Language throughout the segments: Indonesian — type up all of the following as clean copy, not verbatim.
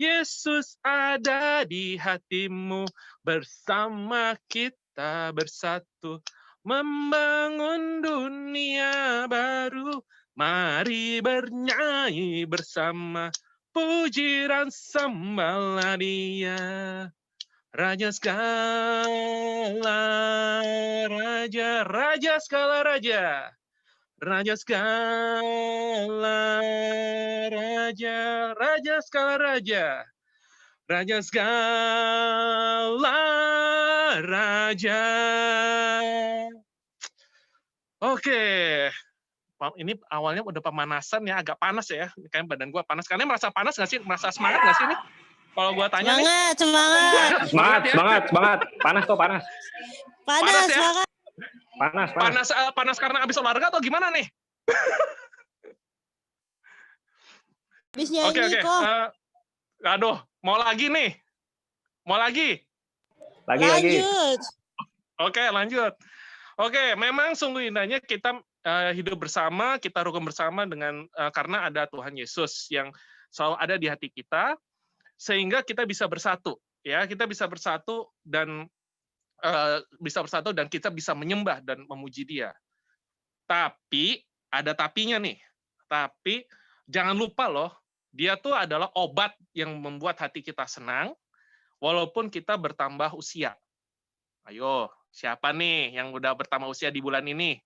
Yesus ada di hatimu, bersama kita bersatu, membangun dunia baru. Mari bernyanyi bersama, puji dan sembahlah Dia. Raja segala raja, raja segala raja. Raja segala raja, raja segala raja. Raja segala raja. Oke, ini awalnya udah pemanasan ya, agak panas ya. Kayaknya badan gua panas. Kalian merasa panas nggak sih? Merasa semangat nggak sih nih? Kalau gua tanya nih. Semangat, semangat. Semangat, ya? semangat. Panas kok, panas. Panas, ya? semangat. Panas karena abis olahraga atau gimana nih? Habis Oke. nyanyi kok. Aduh, mau lagi nih. Mau lagi? Lanjut. Oke, lanjut. Oke, memang sungguh indahnya kita hidup bersama, kita rukun bersama dengan karena ada Tuhan Yesus yang selalu ada di hati kita, sehingga kita bisa bersatu. Ya, kita bisa bersatu dan kita bisa menyembah dan memuji Dia. Tapi ada tapinya nih. Tapi jangan lupa loh, Dia tuh adalah obat yang membuat hati kita senang, walaupun kita bertambah usia. Ayo, siapa nih yang udah bertambah usia di bulan ini?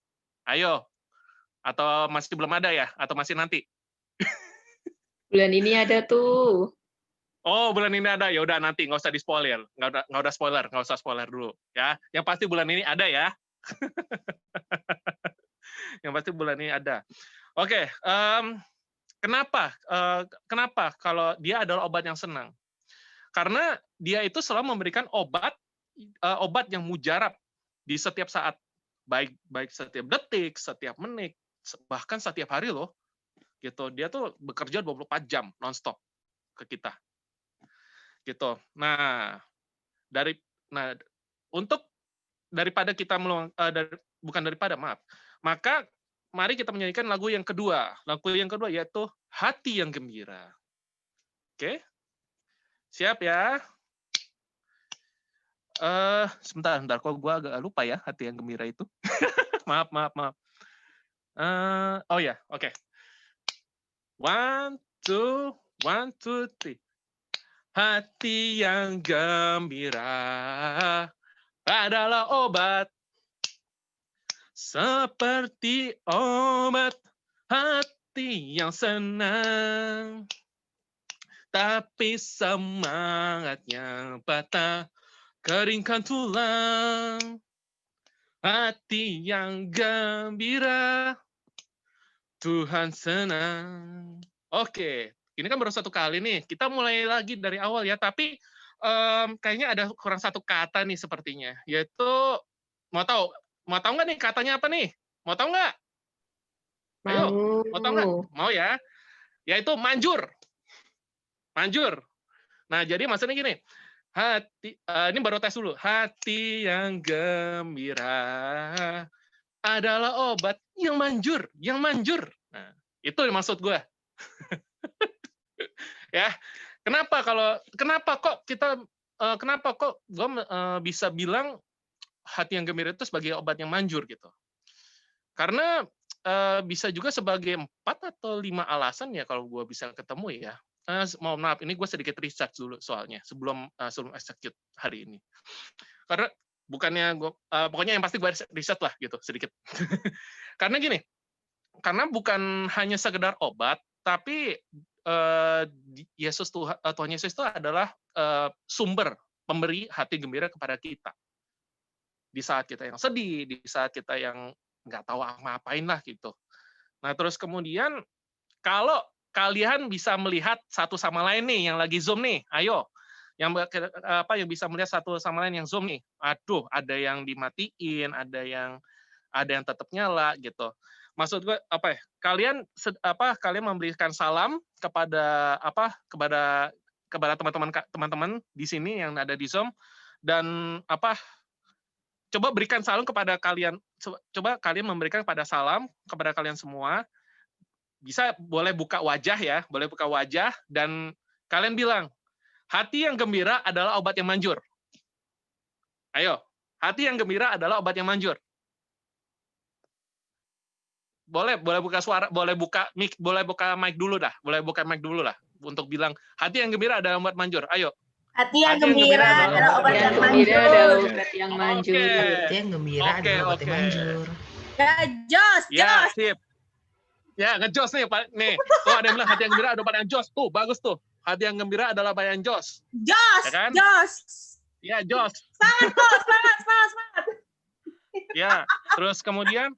Ayo. Atau masih belum ada ya? Atau masih nanti? Bulan ini ada tuh. Oh, bulan ini ada. Ya udah nanti, nggak usah di-spoiler. Nggak usah spoiler dulu. Ya, yang pasti bulan ini ada ya. Yang pasti bulan ini ada. Oke, kenapa kalau dia adalah obat yang senang? Karena dia itu selalu memberikan obat yang mujarab di setiap saat, baik setiap detik, setiap menit, bahkan setiap hari loh. Gitu. Dia tuh bekerja 24 jam nonstop ke kita. Gitu. Nah, untuk daripada kita maka mari kita menyanyikan lagu yang kedua. Lagu yang kedua yaitu Hati yang Gembira. Oke? Siap ya? Sebentar, kok gue agak lupa ya Hati yang Gembira itu. maaf. Oh ya, oke. 1, 2, 3. Hati yang gembira adalah obat, seperti obat hati yang senang, tapi semangatnya patah, keringkan tulang. Hati yang gembira, Tuhan senang. Oke, ini kan baru satu kali nih. Kita mulai lagi dari awal ya, tapi kayaknya ada kurang satu kata nih sepertinya, yaitu mau tahu nggak nih katanya apa nih? Mau tahu nggak? Ayo, mau tahu nggak? Mau ya? Yaitu manjur. Manjur. Nah, jadi maksudnya gini, ini baru tes dulu. Hati yang gembira adalah obat yang manjur. Nah, itu maksud gue. Ya, kenapa kok gue bisa bilang hati yang gembira itu sebagai obat yang manjur gitu? Karena bisa juga sebagai 4 atau 5 alasan ya kalau gue bisa ketemu ya. Mohon maaf, ini gue sedikit research dulu soalnya sebelum execute hari ini. Karena pokoknya yang pasti gue riset lah gitu sedikit. Karena gini, karena bukan hanya sekedar obat, tapi Tuhan Yesus itu adalah sumber pemberi hati gembira kepada kita. Di saat kita yang sedih, di saat kita yang nggak tahu ngapain lah gitu. Nah terus kemudian kalau kalian bisa melihat satu sama lain nih yang lagi Zoom nih, ayo yang bisa melihat satu sama lain yang Zoom nih. Aduh, ada yang dimatiin, ada yang tetap nyala gitu. Maksud gue apa ya? Kalian memberikan salam kepada teman-teman di sini yang ada di Zoom dan coba berikan salam kepada kalian. Coba kalian memberikan salam kepada kalian semua. Boleh buka wajah ya, boleh buka wajah dan Kalian bilang, hati yang gembira adalah obat yang manjur. Ayo, hati yang gembira adalah obat yang manjur. Boleh buka suara, boleh buka mic dulu dah. Boleh buka mic dulu lah untuk bilang hati yang gembira adalah obat manjur. Ayo. Hati yang gembira adalah obat yang gembira adalah manjur. obat yang manjur. Hati yang gembira adalah obat yang manjur. Ya, jos, Ya, jos. sip. Ya, ngejos nih, Pak. Nih, tuh ada yang bilang hati yang gembira adalah obat yang jos. Tuh, bagus tuh. Hati yang gembira adalah obat yang jos. Jos, Ya kan? jos. Ya, jos. Semangat, Bos. Semangat. Ya, terus kemudian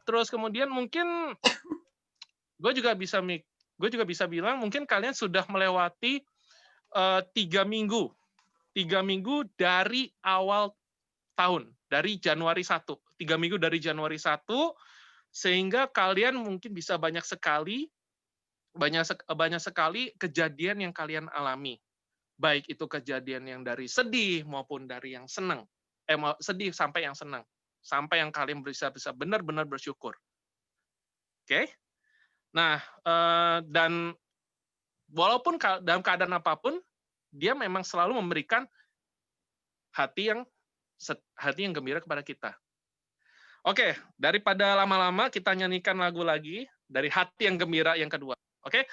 terus kemudian mungkin gue juga bisa bilang mungkin kalian sudah melewati 3 minggu dari awal tahun, dari Januari 1, 3 minggu dari Januari 1, sehingga kalian mungkin bisa banyak sekali kejadian yang kalian alami, baik itu kejadian yang dari sedih maupun dari yang senang, sedih sampai yang senang, sampai yang kalian bisa benar-benar bersyukur. Oke? Nah, dan walaupun dalam keadaan apapun, dia memang selalu memberikan hati yang gembira kepada kita. Oke, daripada lama-lama kita nyanyikan lagu lagi dari hati yang gembira yang kedua. Oke?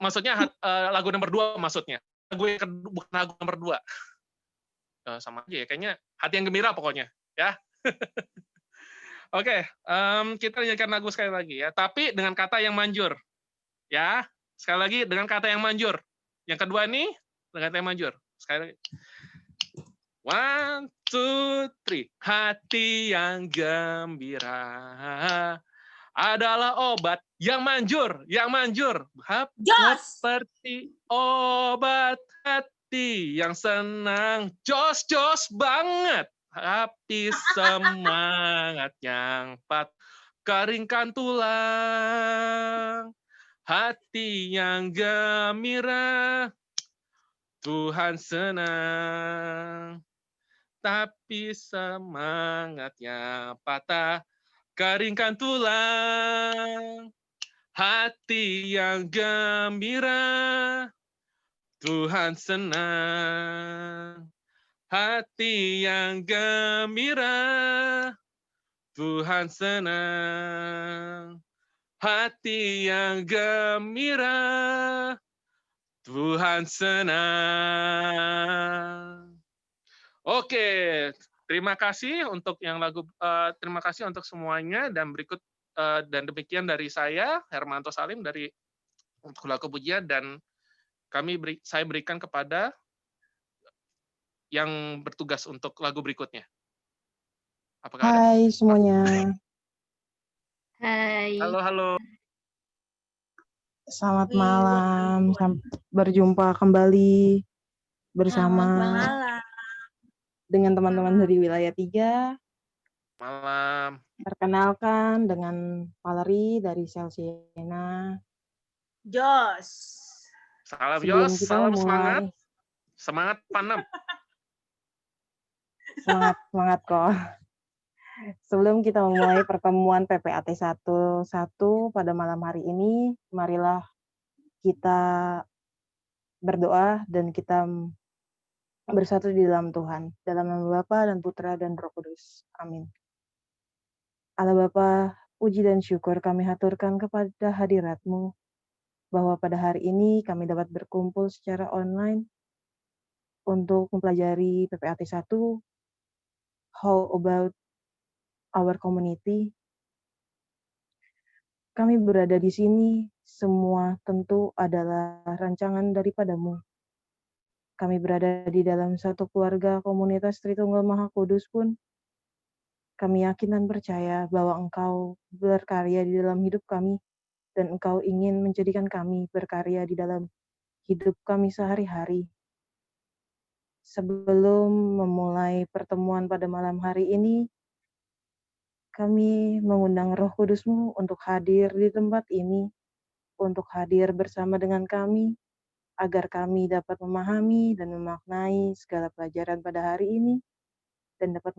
Maksudnya lagu nomor 2 maksudnya. Bukan lagu nomor 2. Sama aja ya, kayaknya hati yang gembira pokoknya, ya. Oke, kita nyanyikan lagu sekali lagi ya, tapi dengan kata yang manjur. Ya, sekali lagi dengan kata yang manjur. Yang kedua ini dengan kata yang manjur. Sekali lagi. 1, 2, 3. Hati yang gembira adalah obat yang manjur. Seperti obat hati yang senang. Jos banget. Tapi semangat yang keringkan tulang. Hati yang gembira, Tuhan senang. Tapi semangatnya patah, keringkan tulang. Hati yang gembira, Tuhan senang. Hati yang gembira, Tuhan senang. Hati yang gembira, Tuhan senang. Oke, terima kasih untuk terima kasih untuk semuanya, dan berikut dan demikian dari saya Hermanto Salim dari untuk lagu pujian, dan saya berikan kepada yang bertugas untuk lagu berikutnya. Apakah ada? Hai semuanya, Hai. Halo. selamat malam, berjumpa kembali bersama Malam. dengan teman-teman dari wilayah 3. Malam. Perkenalkan dengan Valerie dari Sel Siena. Jos. Salam Sebelum Yos, kita salam memulai- semangat panem. Semangat kok. Sebelum kita memulai pertemuan PPAT 1 pada malam hari ini, marilah kita berdoa dan kita bersatu di dalam Tuhan, dalam nama Bapa dan Putra dan Roh Kudus. Amin. Allah Bapa, puji dan syukur kami haturkan kepada hadirat-Mu, bahwa pada hari ini kami dapat berkumpul secara online untuk mempelajari PPAT 1, How About Our Community. Kami berada di sini, semua tentu adalah rancangan daripada-Mu. Kami berada di dalam satu keluarga komunitas Tritunggal Maha Kudus pun, kami yakin dan percaya bahwa Engkau berkarya di dalam hidup kami, dan Engkau ingin menjadikan kami berkarya di dalam hidup kami sehari-hari. Sebelum memulai pertemuan pada malam hari ini, kami mengundang Roh Kudus-Mu untuk hadir di tempat ini, untuk hadir bersama dengan kami, agar kami dapat memahami dan memaknai segala pelajaran pada hari ini, dan dapat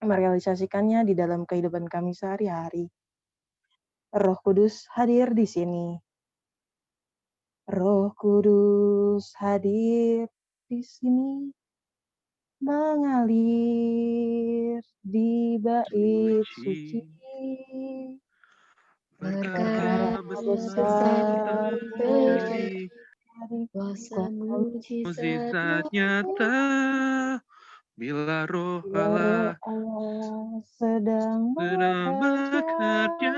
merealisasikannya di dalam kehidupan kami sehari-hari. Roh Kudus hadir di sini. Roh Kudus hadir di sini, mengalir di bait suci. Perkara besar terjadi, Kuasa mujizat mukjizat nyata, bila roh Bila roh Allah Allah sedang sedang bekerja.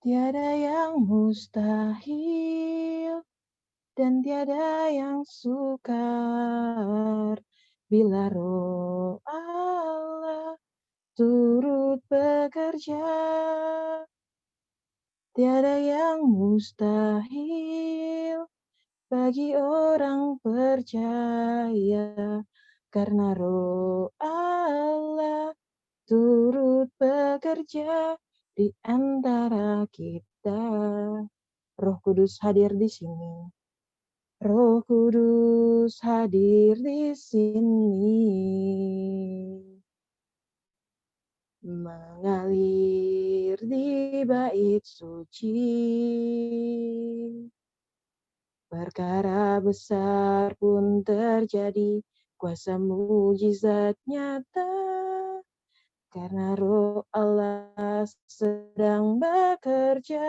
Tiada yang mustahil dan tiada yang sukar bila roh Allah turut bekerja. Tiada yang mustahil bagi orang percaya, karena roh Allah turut bekerja di antara kita. Roh Kudus hadir di sini. Roh Kudus hadir di sini. Mengalir di bait suci. Perkara besar pun terjadi, kuasa mujizat nyata. Karena roh Allah sedang bekerja.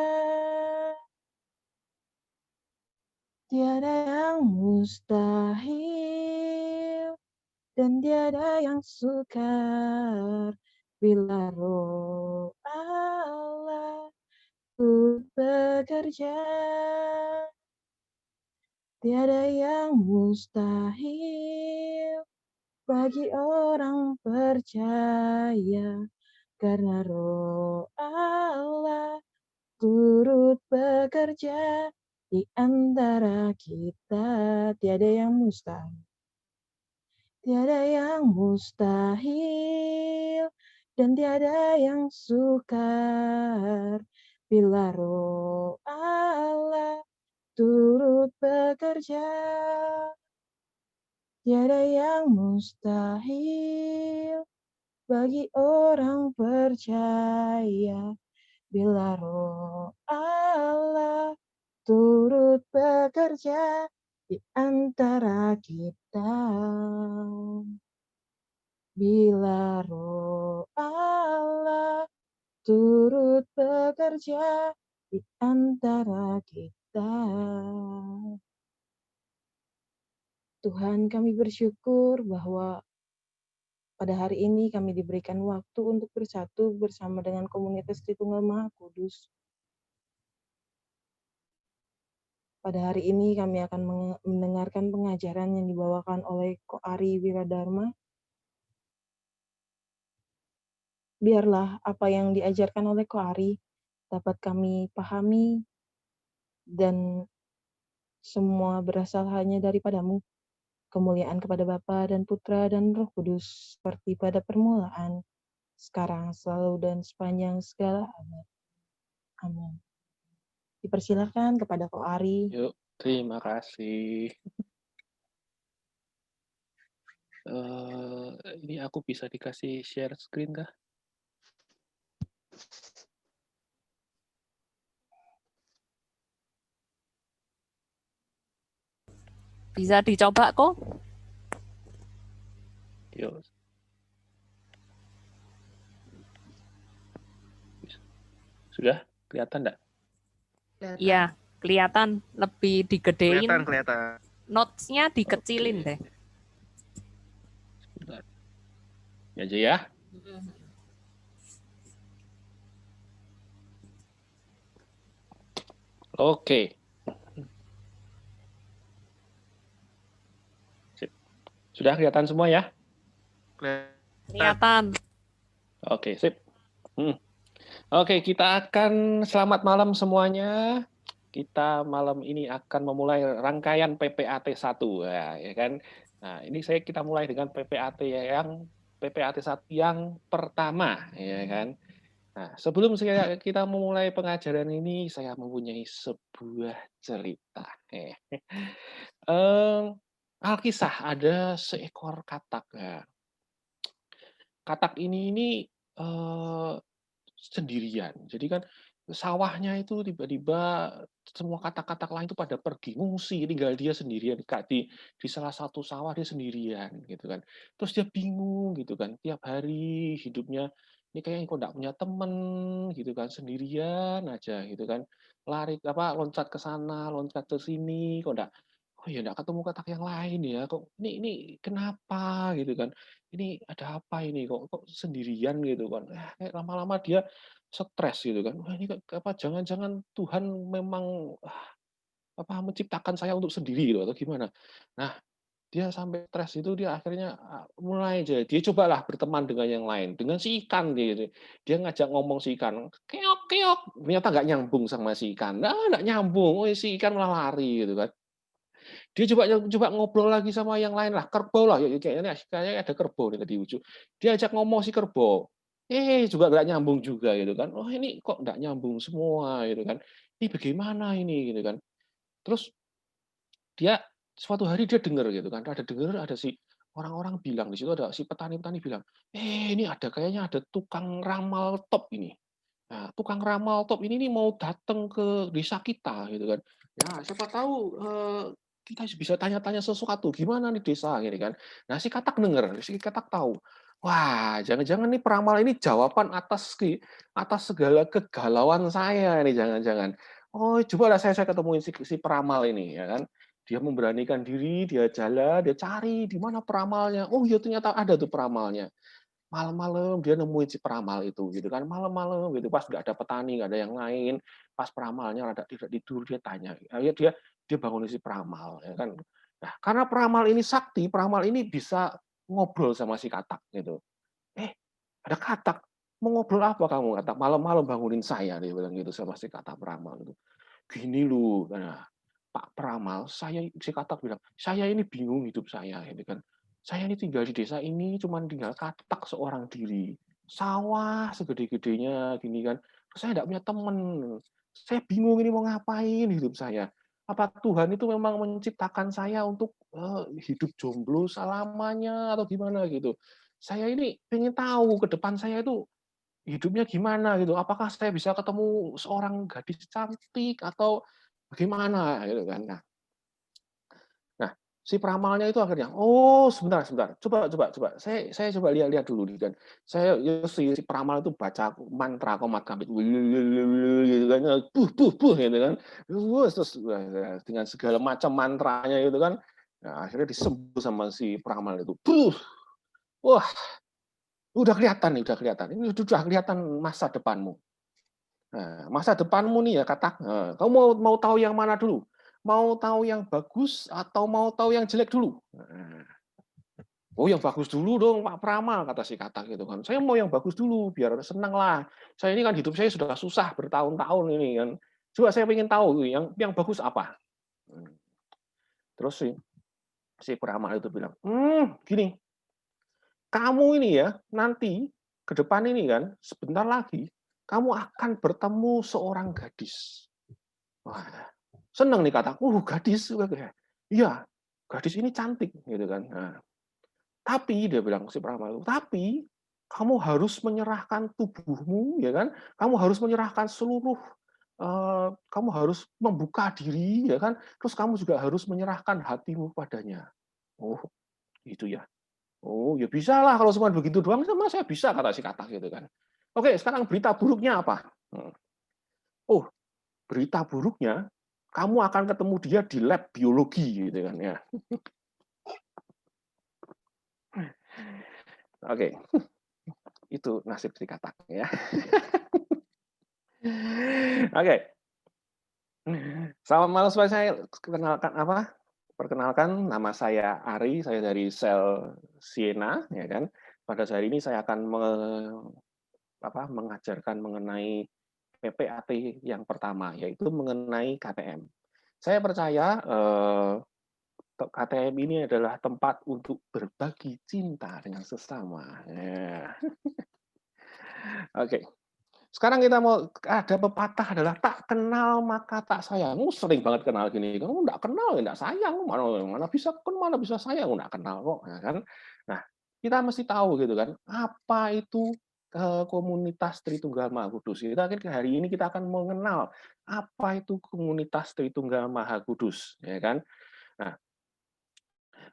Tiada yang mustahil dan tiada yang sukar bila roh Allah turut bekerja. Tiada yang mustahil bagi orang percaya, karena roh Allah turut bekerja di antara kita. Tiada yang mustahil. Tiada yang mustahil dan tiada yang sukar bila roh Allah turut bekerja. Tiada yang mustahil bagi orang percaya bila roh Allah turut bekerja di antara kita. Bila roh Allah turut bekerja di antara kita. Tuhan, kami bersyukur bahwa pada hari ini kami diberikan waktu untuk bersatu bersama dengan komunitas Tritunggal Maha Kudus. Pada hari ini kami akan mendengarkan pengajaran yang dibawakan oleh Ko Ari Wiradharma. Biarlah apa yang diajarkan oleh Ko Ari dapat kami pahami dan semua berasal hanya daripadamu. Kemuliaan kepada Bapa dan Putra dan Roh Kudus, seperti pada permulaan, sekarang, selalu, dan sepanjang segala abad. Amin. Dipersilakan kepada Ko Ari. Yuk, terima kasih. Ini aku bisa dikasih share screen kah? Bisa dicoba kok. Yuk. Sudah kelihatan enggak? Iya, kelihatan lebih digedein. Kelihatan. Notes-nya dikecilin deh. Sebentar. Ini aja ya. Oke. Sip. Sudah kelihatan semua ya? Kelihatan. Oke, sip. Oke, kita akan selamat malam semuanya. Kita malam ini akan memulai rangkaian PPAT 1 ya kan. Nah, ini kita mulai dengan PPAT 1 yang pertama ya kan. Nah, sebelum kita memulai pengajaran ini, saya mempunyai sebuah cerita. Alkisah ada seekor katak ya. Katak ini sendirian. Jadi kan sawahnya itu tiba-tiba semua katak-katak lain itu pada pergi ngungsi, tinggal dia sendirian Kak di salah satu sawah dia sendirian gitu kan. Terus dia bingung gitu kan, tiap hari hidupnya ini kayaknya kok nggak punya temen gitu kan, sendirian aja gitu kan. Lari apa loncat ke sana, loncat ke sini, kok nggak oh ya nggak ketemu katak yang lain ya, kok ini kenapa gitu kan. Ini ada apa ini kok sendirian gitu kan. Kayak lama-lama dia stres gitu kan. Wah ini apa jangan-jangan Tuhan memang apa menciptakan saya untuk sendiri gitu atau gimana. Nah, dia sampai stres itu dia akhirnya mulai aja dia cobalah berteman dengan yang lain, dengan si ikan gitu. Dia ngajak ngomong si ikan, "Keok keok." Ternyata nggak nyambung sama si ikan. Nah, nggak nyambung. Oh, si ikan malah lari gitu kan. Dia coba ngobrol lagi sama yang lain lah, kerbau lah, kayaknya ada kerbau nih tadi ujung. Dia ajak ngomong si kerbau, juga nggak nyambung juga gitu kan. Oh ini kok nggak nyambung semua gitu kan. Ini bagaimana ini gitu kan. Terus dia suatu hari dia dengar gitu kan, ada si orang-orang bilang di situ ada si petani-petani bilang, ini kayaknya ada tukang ramal top ini. Nah, tukang ramal top ini nih mau datang ke desa kita gitu kan. Ya, siapa tahu kita bisa tanya-tanya sesuatu, gimana nih desa gini kan. Nah, si Katak denger, si Katak tahu. Wah, jangan-jangan nih peramal ini jawaban atas segala kegalauan saya ini jangan-jangan. Oh, cobalah saya ketemuin si peramal ini ya kan. Dia memberanikan diri, dia jalan, dia cari di mana peramalnya. Oh, ya ternyata ada tuh peramalnya. Malam-malam dia nemuin si peramal itu gitu kan, malam-malam gitu pas nggak ada petani, nggak ada yang lain, pas peramalnya rada tidak tidur dia tanya, akhirnya dia bangunin si peramal ya kan. Nah, karena peramal ini sakti, peramal ini bisa ngobrol sama si Katak gitu. Ada Katak, "Mau ngobrol apa kamu?" Katak, "Malam-malam bangunin saya," dia bilang gitu sama si Katak peramal itu. "Gini loh," nah, "Pak Peramal, si Katak bilang, "Saya ini bingung hidup saya," gitu kan. "Saya ini tinggal di desa ini cuman tinggal Katak seorang diri. Sawah segede-gedenya gini kan. Saya nggak punya temen. Saya bingung ini mau ngapain hidup saya. Apa Tuhan itu memang menciptakan saya untuk hidup jomblo selamanya atau gimana gitu. Saya ini pengen tahu ke depan saya itu hidupnya gimana gitu. Apakah saya bisa ketemu seorang gadis cantik atau bagaimana gitu kan. Nah, si peramalnya itu akhirnya, "Oh, sebentar sebentar. Coba. Saya coba lihat-lihat dulu nih kan." Si peramal itu baca mantra komat kamit gitu kan. Buh gitu kan. Terus dengan segala macam mantranya gitu kan. Nah, akhirnya disembuh sama si peramal itu. Wah, udah kelihatan nih, udah kelihatan. Ini sudah kelihatan masa depanmu. Nah, masa depanmu nih ya Katak. Kamu mau tahu yang mana dulu? Mau tahu yang bagus atau mau tahu yang jelek dulu? Oh, yang bagus dulu dong Pak Peramal, kata si Katak gitu kan. Saya mau yang bagus dulu biar senang lah. Saya ini kan hidup saya sudah susah bertahun-tahun ini kan. Coba saya ingin tahu yang bagus apa. Terus si Peramal itu bilang, gini, kamu ini ya nanti ke depan ini kan sebentar lagi kamu akan bertemu seorang gadis. Wah, seneng nih kata, gadis, iya, gadis ini cantik gitu kan. Nah, tapi dia bilang si Peramal, tapi kamu harus menyerahkan tubuhmu, ya kan? Kamu harus menyerahkan seluruh, kamu harus membuka diri, ya kan? Terus kamu juga harus menyerahkan hatimu padanya. Oh, gitu ya. Oh, ya bisa lah kalau cuma begitu doang, sama saya bisa kata si Katak gitu kan. Oke, sekarang berita buruknya apa? Oh, berita buruknya kamu akan ketemu dia di lab biologi gitu kan ya. Oke. Itu nasib si Katak ya. Oke. Selamat malam semua, saya perkenalkan nama saya Ari, saya dari Sel Siena ya kan. Pada hari ini saya akan mengajarkan mengenai PPAT yang pertama, yaitu mengenai KTM. Saya percaya KTM ini adalah tempat untuk berbagi cinta dengan sesama. Yeah. Oke. Sekarang kita mau ada pepatah adalah tak kenal maka tak sayang. Sering banget kenal gini. Kamu enggak kenal ya enggak sayang. Mana bisa mana bisa sayang enggak kenal kok, ya kan. Nah, kita mesti tahu gitu kan, apa itu komunitas Tritunggal Maha Kudus. Hari ini kita akan mengenal apa itu komunitas Tritunggal Maha Kudus, ya kan. Nah,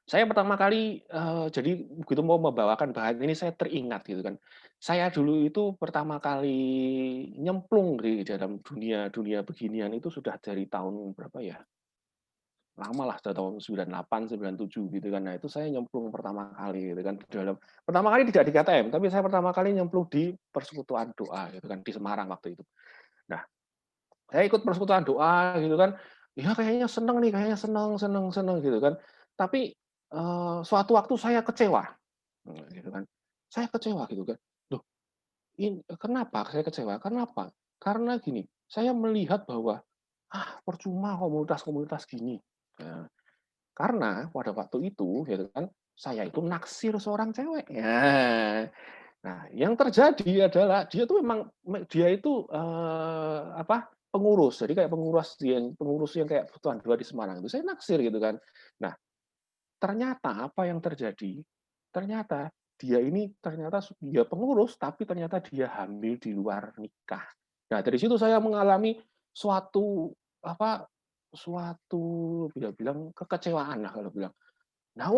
saya pertama kali, jadi begitu mau membawakan bahan ini saya teringat gitu kan. Saya dulu itu pertama kali nyemplung di dalam dunia beginian itu sudah dari tahun berapa ya, lama lah, sudah tahun 98, 97 gitu kan. Nah itu saya nyemplung pertama kali gitu kan, di dalam pertama kali tidak di KTM, tapi saya pertama kali nyemplung di Persekutuan Doa gitu kan, di Semarang waktu itu. Nah, saya ikut Persekutuan Doa gitu kan, ya kayaknya seneng nih, kayaknya seneng gitu kan. Tapi, suatu waktu saya kecewa, gitu kan. Saya kecewa gitu kan. Loh, kenapa saya kecewa? Kenapa? Karena gini, saya melihat bahwa, percuma komunitas-komunitas gini. Nah, karena pada waktu itu gitu kan, saya itu naksir seorang cewek. Ya. Nah, yang terjadi adalah dia tuh memang dia itu, pengurus. Jadi kayak pengurus yang kayak Persekutuan Doa di Semarang itu, saya naksir gitu kan. Nah, ternyata apa yang terjadi, ternyata dia pengurus, tapi ternyata dia hamil di luar nikah. Nah, dari situ saya mengalami suatu, apa, dia bilang kekecewaan lah kalau bilang. Nah,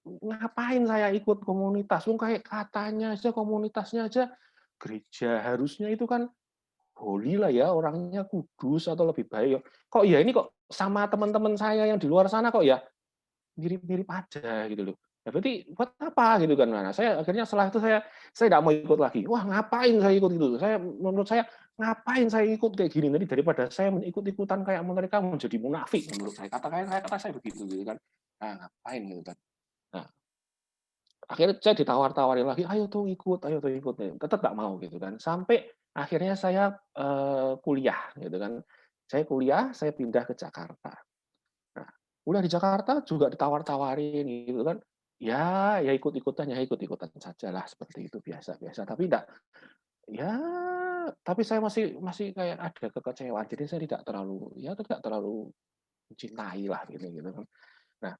ngapain saya ikut komunitas? Kayak katanya aja komunitasnya aja gereja, harusnya itu kan holy lah ya, orangnya kudus atau lebih baik. Kok ya ini kok sama teman-teman saya yang di luar sana kok ya mirip-mirip aja gitu loh. Nah, berarti buat apa gitu kan. Nah, saya akhirnya setelah itu saya tidak mau ikut lagi. Wah, ngapain saya ikut gitu. Menurut saya ngapain saya ikut kayak gini. Nanti daripada saya ikut-ikutan kayak mereka menjadi munafik menurut saya. Kata saya begitu gitu kan. Nah, ngapain gitu kan. Nah, akhirnya saya ditawar-tawarin lagi, ayo tuh ikut, tetap nggak mau gitu kan. Sampai akhirnya saya kuliah gitu kan. Saya kuliah, saya pindah ke Jakarta. Nah, kuliah di Jakarta juga ditawar-tawarin gitu kan. Ya ikut-ikutan sajalah seperti itu biasa-biasa. Tapi enggak, ya tapi saya masih kayak ada kekecewaan. Jadi saya tidak terlalu mencintai lah gitu kan. Nah,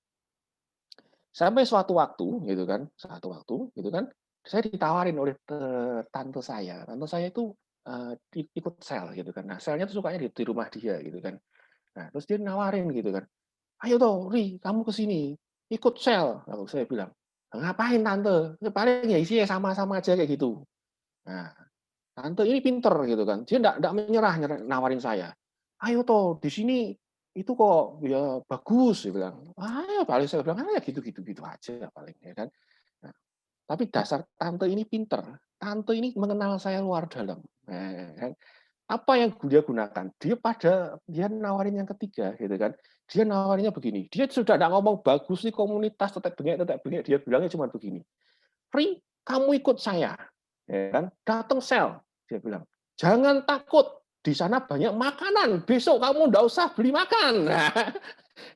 sampai suatu waktu gitu kan, saya ditawarin oleh tante saya. Tante saya itu ikut sel gitu kan. Nah, selnya tuh sukanya di rumah dia gitu kan. Nah, terus dia nawarin gitu kan. "Ayo toh, Ri, kamu ke sini, ikut sel." Lalu saya bilang, "Ngapain tante? Ya paling ya isinya sama-sama aja kayak gitu." Nah, tante ini pinter gitu kan. Dia enggak menyerah nawarin saya. "Ayo toh, di sini itu kok ya bagus," dia bilang. Ya paling saya bilang, ya gitu-gitu aja paling ya kan. Nah, tapi dasar tante ini pinter. Tante ini mengenal saya luar dalam. Nah, kan. Apa yang dia gunakan? Dia nawarin yang ketiga gitu kan. Dia nawarinnya begini. Dia sudah enggak ngomong bagus nih komunitas tetek bengek. Dia bilangnya cuma begini. "Ri, kamu ikut saya." Ya kan? "Datang sel." Dia bilang. "Jangan takut. Di sana banyak makanan. Besok kamu enggak usah beli makan." Nah,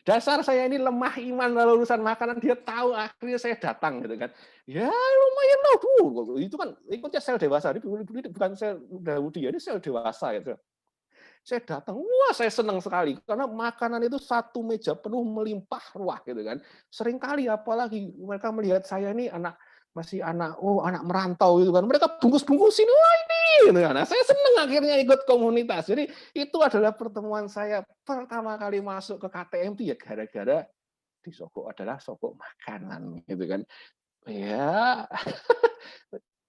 dasar saya ini lemah iman kalau urusan makanan, dia tahu, akhirnya saya datang gitu kan. Ya lumayan lah, itu kan ikutnya sel dewasa, ini bukan sel Daudi, ini sel dewasa gitu. Saya datang, wah saya senang sekali karena makanan itu satu meja penuh melimpah ruah gitu kan. Seringkali apalagi mereka melihat saya ini masih anak merantau gitu kan. Mereka bungkus-bungkusin, wah ini gitu kan. Nah, saya senang akhirnya ikut komunitas. Jadi itu adalah pertemuan saya pertama kali masuk ke KTM itu ya gara-gara disogok adalah sogok makanan gitu kan. Ya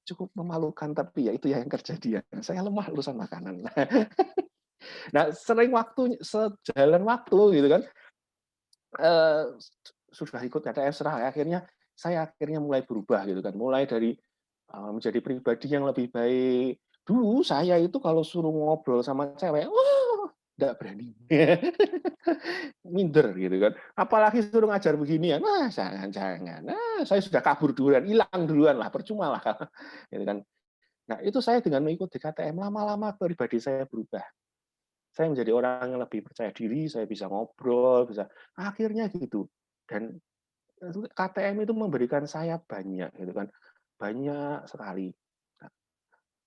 cukup memalukan tapi ya itu ya yang terjadi ya. Saya lemah urusan makanan. Nah, sejalan waktu gitu kan, sudah ikut KTM akhirnya saya mulai berubah gitu kan, mulai dari menjadi pribadi yang lebih baik. Dulu saya itu kalau suruh ngobrol sama cewek, wah nggak berani, minder gitu kan. Apalagi suruh ngajar beginian, wah jangan. Nah, saya sudah kabur duluan, hilang duluan lah, percuma lah, gitu kan. Nah, itu saya dengan mengikuti KTM lama-lama pribadi saya berubah. Saya menjadi orang yang lebih percaya diri, saya bisa ngobrol, akhirnya gitu. Dan KTM itu memberikan saya banyak gitu kan, banyak sekali.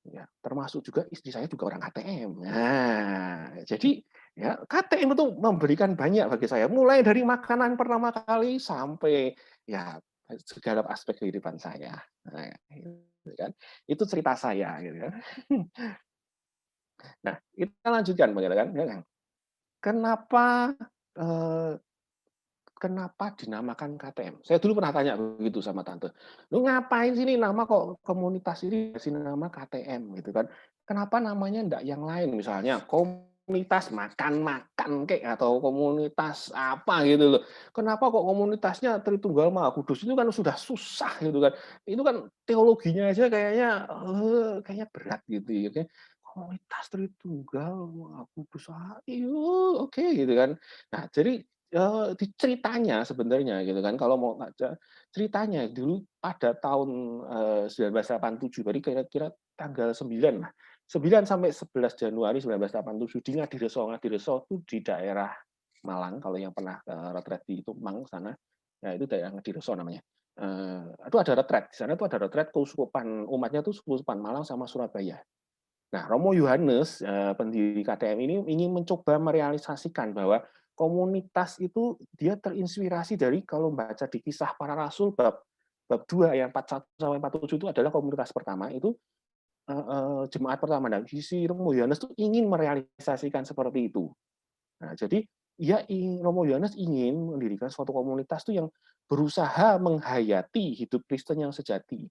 Ya, termasuk juga istri saya juga orang KTM. Nah, jadi ya KTM itu memberikan banyak bagi saya, mulai dari makanan pertama kali sampai ya segala aspek kehidupan saya. Nah, gitu kan. Itu cerita saya gitu kan. Nah, kita lanjutkan begitu kan. Ya kan? Kenapa eh, kenapa dinamakan KTM? Saya dulu pernah tanya begitu sama tante. Lu ngapain sih ini nama kok komunitas ini kasih nama KTM gitu kan? Kenapa namanya enggak yang lain misalnya komunitas makan-makan kayak atau komunitas apa gitu loh. Kenapa kok komunitasnya Tritunggal Maha Kudus itu kan sudah susah gitu kan. Itu kan teologinya aja kayaknya berat gitu ya. Kayak komunitas Tritunggal Maha Kudus. Oke gitu kan. Nah, jadi di ceritanya sebenarnya gitu kan, kalau mau baca ceritanya dulu pada tahun 1987, berarti kira-kira tanggal 9 lah. 9 sampai 11 Januari 1987 di Ngadireso. Ngadireso itu di daerah Malang, kalau yang pernah retret di Tumang sana, ya itu daerah Ngadireso namanya. Itu ada retret, di sana itu ada retret keuskupan umatnya itu keuskupan Malang sama Surabaya. Nah, Romo Yohanes, pendiri KTM ini ingin mencoba merealisasikan bahwa komunitas itu dia terinspirasi dari kalau baca di Kisah Para Rasul bab 2 ayat 41 sampai 47 itu adalah komunitas pertama itu jemaat pertama. Dan si Romo Yohanes itu ingin merealisasikan seperti itu. Nah, jadi Romo Yohanes ingin mendirikan suatu komunitas itu yang berusaha menghayati hidup Kristen yang sejati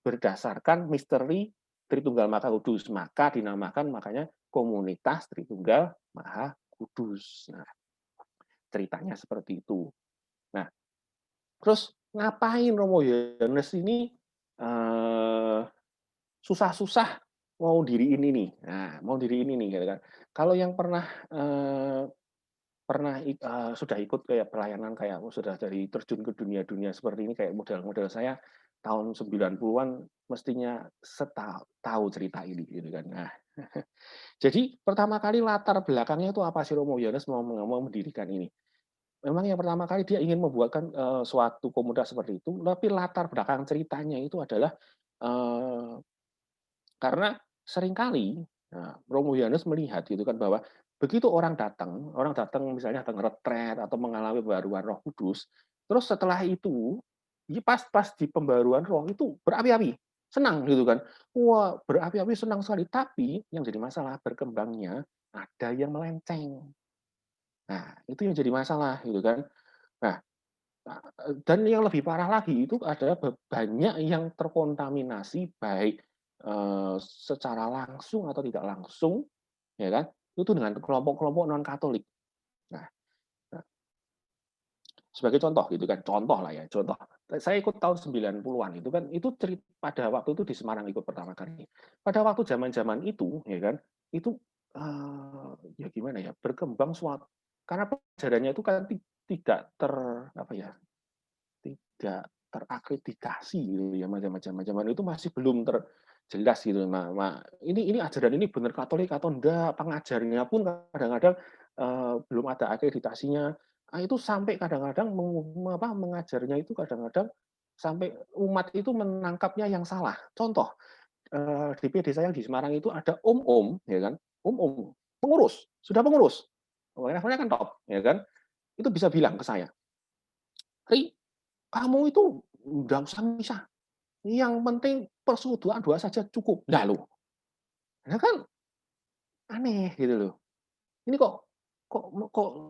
berdasarkan misteri Tritunggal Maha Kudus, maka dinamakan makanya komunitas Tritunggal Maha Kudus. Nah, ceritanya seperti itu. Nah, terus ngapain Romo Yohanes ini susah-susah mau diriin ini? Nah, mau diriin ini, gitu kan? Kalau yang pernah sudah ikut kayak pelayanan kayak sudah dari terjun ke dunia-dunia seperti ini kayak model-model saya tahun 90-an mestinya tahu cerita ini gitu kan. Nah, jadi pertama kali latar belakangnya itu apa sih Romo Yohanes mau mendirikan ini? Memang yang pertama kali dia ingin membuatkan suatu komunitas seperti itu, tapi latar belakang ceritanya itu adalah karena seringkali Romo Yohanes melihat gitu kan bahwa begitu orang datang misalnya datang retret atau mengalami pembaruan Roh Kudus, terus setelah itu pas di pembaruan roh itu berapi-api, senang gitu kan. Wah, berapi-api senang sekali, tapi yang jadi masalah berkembangnya ada yang melenceng. Nah, itu yang jadi masalah gitu kan. Nah, dan yang lebih parah lagi itu adalah banyak yang terkontaminasi baik secara langsung atau tidak langsung, ya kan? Itu dengan kelompok-kelompok non Katolik. Nah, sebagai contoh gitu kan, contoh lah ya, contoh. Saya ikut tahun 90-an itu kan, itu pada waktu itu di Semarang ikut pertama kali. Pada waktu zaman-zaman itu, ya kan, itu ya gimana ya, berkembang suatu karena pelajarannya itu kan tidak tidak terakreditasi gitu ya, macam-macam itu masih belum jelas gitu. Ini ajaran ini benar Katolik atau enggak, pengajarnya pun kadang-kadang belum ada akreditasinya. Itu sampai kadang-kadang mengajarnya itu kadang-kadang sampai umat itu menangkapnya yang salah. Contoh, di PD saya yang di Semarang itu ada om-om, ya kan, om-om pengurus, sudah pengurus, levelnya kan top, ya kan, itu bisa bilang ke saya, Ri, kamu itu nggak usah misah, yang penting persekutuan doa saja cukup. Nah loh, nah kan aneh gitu loh. Ini kok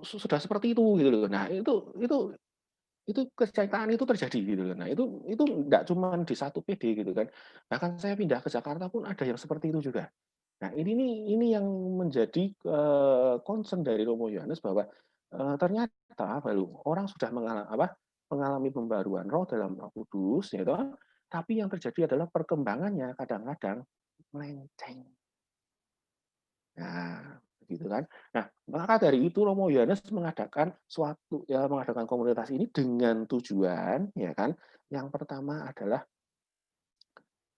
sudah seperti itu gitu loh. Nah itu kecelakaan itu terjadi gitu loh. Nah itu nggak cuma di satu PD gitu kan. Bahkan saya pindah ke Jakarta pun ada yang seperti itu juga. Nah ini yang menjadi concern dari Romo Yohanes bahwa ternyata orang sudah mengalami pembaruan roh dalam Roh Kudus, ya toh, tapi yang terjadi adalah perkembangannya kadang-kadang melenceng. Nah, gitu kan. Nah, maka dari itu Romo Yohanes mengadakan komunitas ini dengan tujuan, ya kan. Yang pertama adalah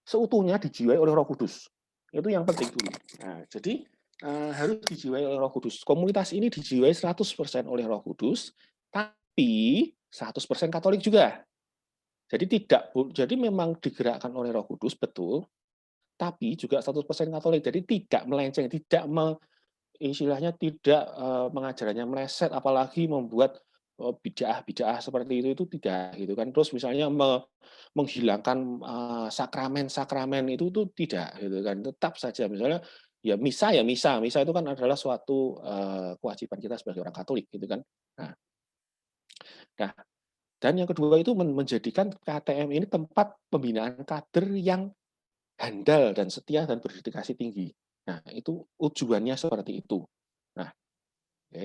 seutuhnya dijiwai oleh Roh Kudus. Itu yang penting dulu. Nah, jadi harus dijiwai oleh Roh Kudus. Komunitas ini dijiwai 100% oleh Roh Kudus, tapi 100% Katolik juga. Jadi memang digerakkan oleh Roh Kudus, betul, tapi juga 100% Katolik. Jadi tidak melenceng, tidak istilahnya tidak mengajarannya meleset, apalagi membuat bid'ah-bid'ah seperti itu tidak gitu kan. Terus misalnya menghilangkan sakramen-sakramen itu tuh tidak gitu kan. Tetap saja misalnya ya misa, misa itu kan adalah suatu kewajiban kita sebagai orang Katolik gitu kan. Nah, dan yang kedua itu menjadikan KTM ini tempat pembinaan kader yang handal dan setia dan berdedikasi tinggi. Nah, itu tujuannya seperti itu. Nah, oke.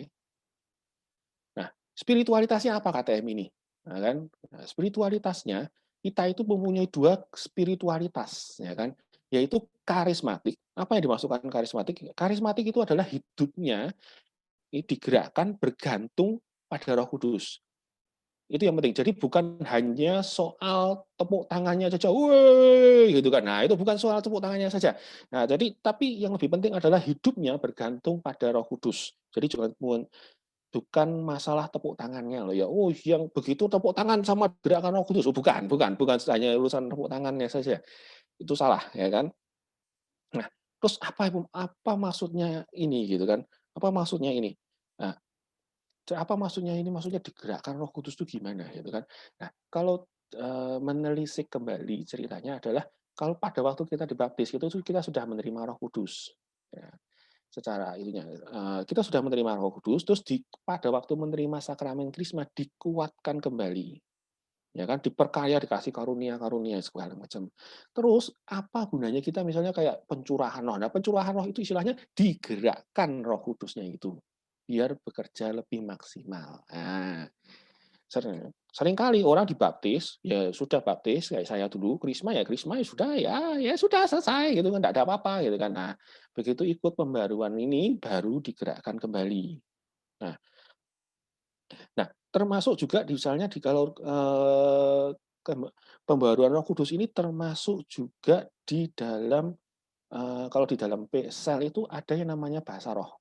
Nah, spiritualitasnya apa KTM ini? Nah, kan, spiritualitasnya kita itu mempunyai 2 spiritualitas, ya kan? Yaitu karismatik. Apa yang dimaksudkan karismatik? Karismatik itu adalah hidupnya digerakkan bergantung pada Roh Kudus. Itu yang penting. Jadi bukan hanya soal tepuk tangannya saja, "Woi!" gitu kan. Nah, itu bukan soal tepuk tangannya saja. Nah, jadi tapi yang lebih penting adalah hidupnya bergantung pada Roh Kudus. Jadi bukan masalah tepuk tangannya loh ya. Oh, yang begitu tepuk tangan sama gerakan Roh Kudus. Oh, bukan hanya urusan tepuk tangannya saja. Itu salah, ya kan? Nah, terus apa maksudnya ini gitu kan? Apa maksudnya ini? Nah, apa maksudnya ini? Maksudnya digerakkan Roh Kudus itu gimana gitu kan? Nah, kalau menelisik kembali ceritanya adalah kalau pada waktu kita dibaptis itu kita sudah menerima Roh Kudus. Ya, secara itunya kita sudah menerima Roh Kudus, terus pada waktu menerima sakramen Krisma dikuatkan kembali. Ya kan, diperkaya, dikasih karunia-karunia segala macam. Terus apa gunanya kita misalnya kayak pencurahan roh. Nah, pencurahan roh itu istilahnya digerakkan Roh Kudusnya itu biar bekerja lebih maksimal. Nah, seringkali orang dibaptis, ya sudah baptis kayak saya dulu, krisma ya sudah ya sudah selesai gitu kan, enggak ada apa-apa gitu kan. Nah, begitu ikut pembaruan ini baru digerakkan kembali. Nah, termasuk juga misalnya kalau pembaruan Roh Kudus ini termasuk juga di dalam kalau di dalam sel itu ada yang namanya bahasa roh.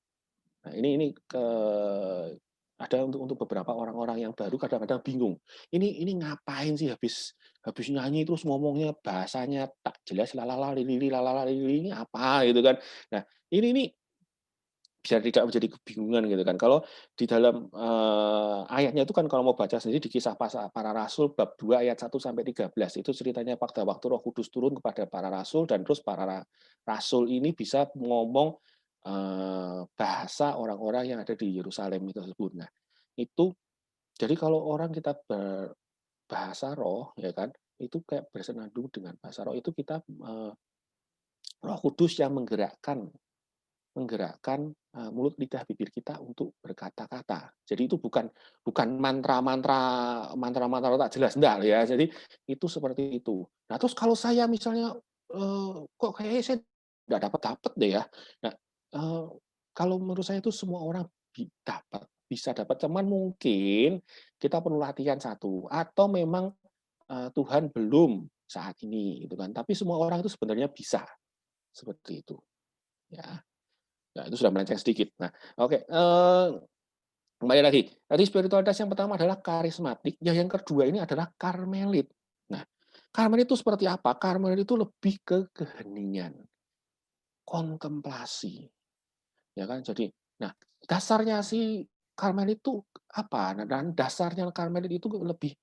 Nah, ini ada untuk beberapa orang-orang yang baru kadang-kadang bingung. Ini ngapain sih habis nyanyi terus ngomongnya bahasanya tak jelas lalala lili ini apa gitu kan. Nah, ini biar tidak menjadi kebingungan gitu kan. Kalau di dalam ayatnya itu kan kalau mau baca sendiri di Kisah Para Rasul bab 2 ayat 1 sampai 13 itu ceritanya pada waktu Roh Kudus turun kepada para rasul dan terus para rasul ini bisa ngomong bahasa orang-orang yang ada di Yerusalem itu tersebut. Nah, itu jadi kalau orang kita berbahasa roh ya kan, itu kayak bersenandung dengan bahasa roh itu kita Roh Kudus yang menggerakkan mulut, lidah, bibir kita untuk berkata-kata. Jadi itu bukan mantra-mantra tak jelas, enggak ya. Jadi itu seperti itu. Nah, terus kalau saya misalnya kok kayaknya saya enggak dapat deh ya. Nah, kalau menurut saya itu semua orang bisa dapat, cuman mungkin kita perlu latihan satu atau memang Tuhan belum saat ini gitu kan. Tapi semua orang itu sebenarnya bisa seperti itu. Ya. Nah, itu sudah melenceng sedikit. Nah, oke, kembali lagi. Tadi spiritualitas yang pertama adalah karismatik, yang kedua ini adalah karmelit. Nah, karmelit itu seperti apa? Karmelit itu lebih ke keheningan, kontemplasi. Ya kan? Jadi, nah, dasarnya si karmelit itu apa? Nah, dan dasarnya karmelit itu lebih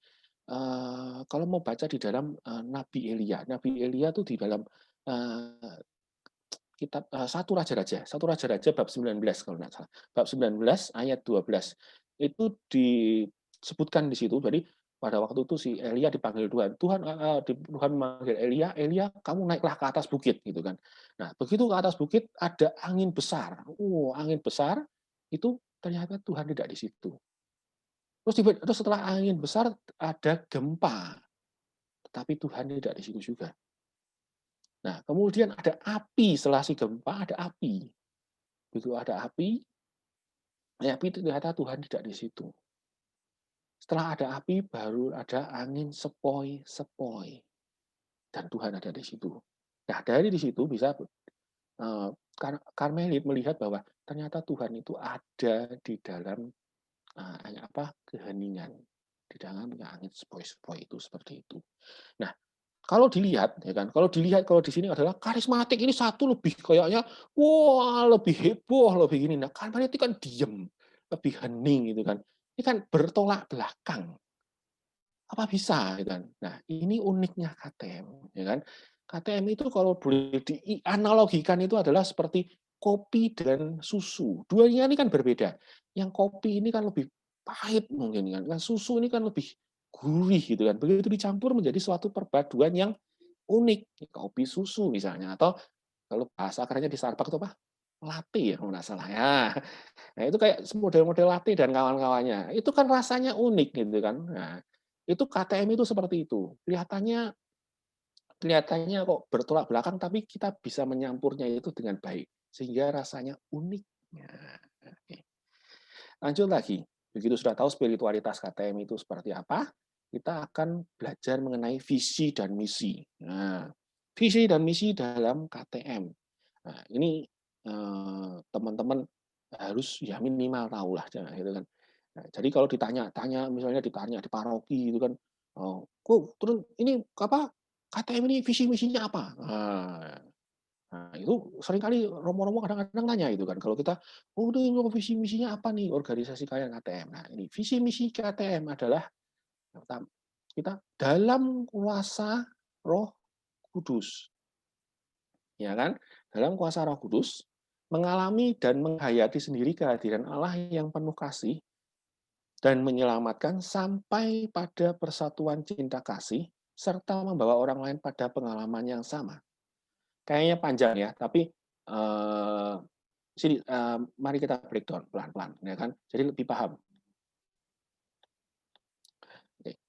kalau mau baca di dalam Nabi Elia. Nabi Elia itu di dalam kitab Satu Raja-Raja bab 19 kalau tidak salah. Bab 19 ayat 12. Itu disebutkan di situ. Jadi pada waktu itu si Elia dipanggil Tuhan. Tuhan memanggil Elia, Elia kamu naiklah ke atas bukit gitu kan. Nah, begitu ke atas bukit ada angin besar. Angin besar itu ternyata Tuhan tidak di situ. Terus setelah angin besar ada gempa. Tetapi Tuhan tidak di situ juga. Nah, kemudian ada api, setelah si gempa ada api. Begitu ada api itu ternyata Tuhan tidak di situ. Setelah ada api, baru ada angin sepoi-sepoi. Dan Tuhan ada di situ. Nah, dari di situ bisa Karmelit melihat bahwa ternyata Tuhan itu ada di dalam keheningan. Di dalam angin sepoi-sepoi itu seperti itu. Nah, kalau dilihat ya kan, kalau di sini adalah karismatik ini satu lebih kayaknya wah lebih heboh, lebih gini. Nah, karismatik kan diem, lebih hening gitu kan. Ini kan bertolak belakang. Apa bisa gitu kan. Nah, ini uniknya KTM ya kan. KTM itu kalau boleh dianalogikan itu adalah seperti kopi dan susu. Duanya ini kan berbeda. Yang kopi ini kan lebih pahit mungkin kan. Yang susu ini kan lebih gurih gitu kan. Begitu dicampur menjadi suatu perpaduan yang unik. Kopi susu misalnya. Atau kalau bahasa kerennya di Starbucks itu apa? Latte ya kalau nggak salah ya. Nah, itu kayak model-model latte dan kawan-kawannya. Itu kan rasanya unik gitu kan. Nah, itu KTM itu seperti itu. Kelihatannya kok bertolak belakang, tapi kita bisa menyampurnya itu dengan baik. Sehingga rasanya unik. Nah, oke. Lanjut lagi. Begitu sudah tahu spiritualitas KTM itu seperti apa, kita akan belajar mengenai visi dan misi. Nah, visi dan misi dalam KTM. Nah, ini teman-teman harus ya minimal tahu lah, gitu kan. Nah, jadi kalau ditanya-tanya, misalnya ditanya di paroki itu kan, kok terus ini apa KTM ini visi misinya apa? Nah, itu seringkali romo-romo kadang-kadang nanya itu kan. Kalau kita, oh ini visi misinya apa nih organisasi kalian KTM? Nah, ini visi misi KTM adalah yang pertama, kita dalam kuasa Roh Kudus. Ya kan? Dalam kuasa Roh Kudus mengalami dan menghayati sendiri kehadiran Allah yang penuh kasih dan menyelamatkan sampai pada persatuan cinta kasih serta membawa orang lain pada pengalaman yang sama. Kayaknya panjang ya, tapi sini mari kita breakdown pelan-pelan, ya kan? Jadi lebih paham. Oke.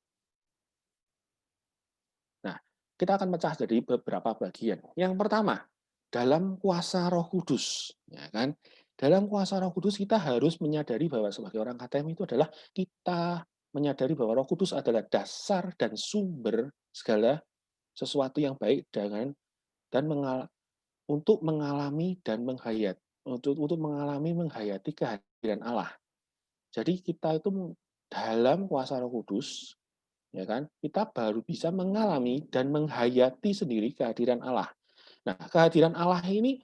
Nah, kita akan pecah jadi beberapa bagian. Yang pertama, dalam kuasa Roh Kudus, ya kan? Dalam kuasa Roh Kudus kita harus menyadari bahwa sebagai orang KTM itu adalah kita menyadari bahwa Roh Kudus adalah dasar dan sumber segala sesuatu yang baik untuk mengalami dan menghayati kehadiran Allah. Jadi kita itu dalam kuasa Roh Kudus, ya kan? Kita baru bisa mengalami dan menghayati sendiri kehadiran Allah. Nah, kehadiran Allah ini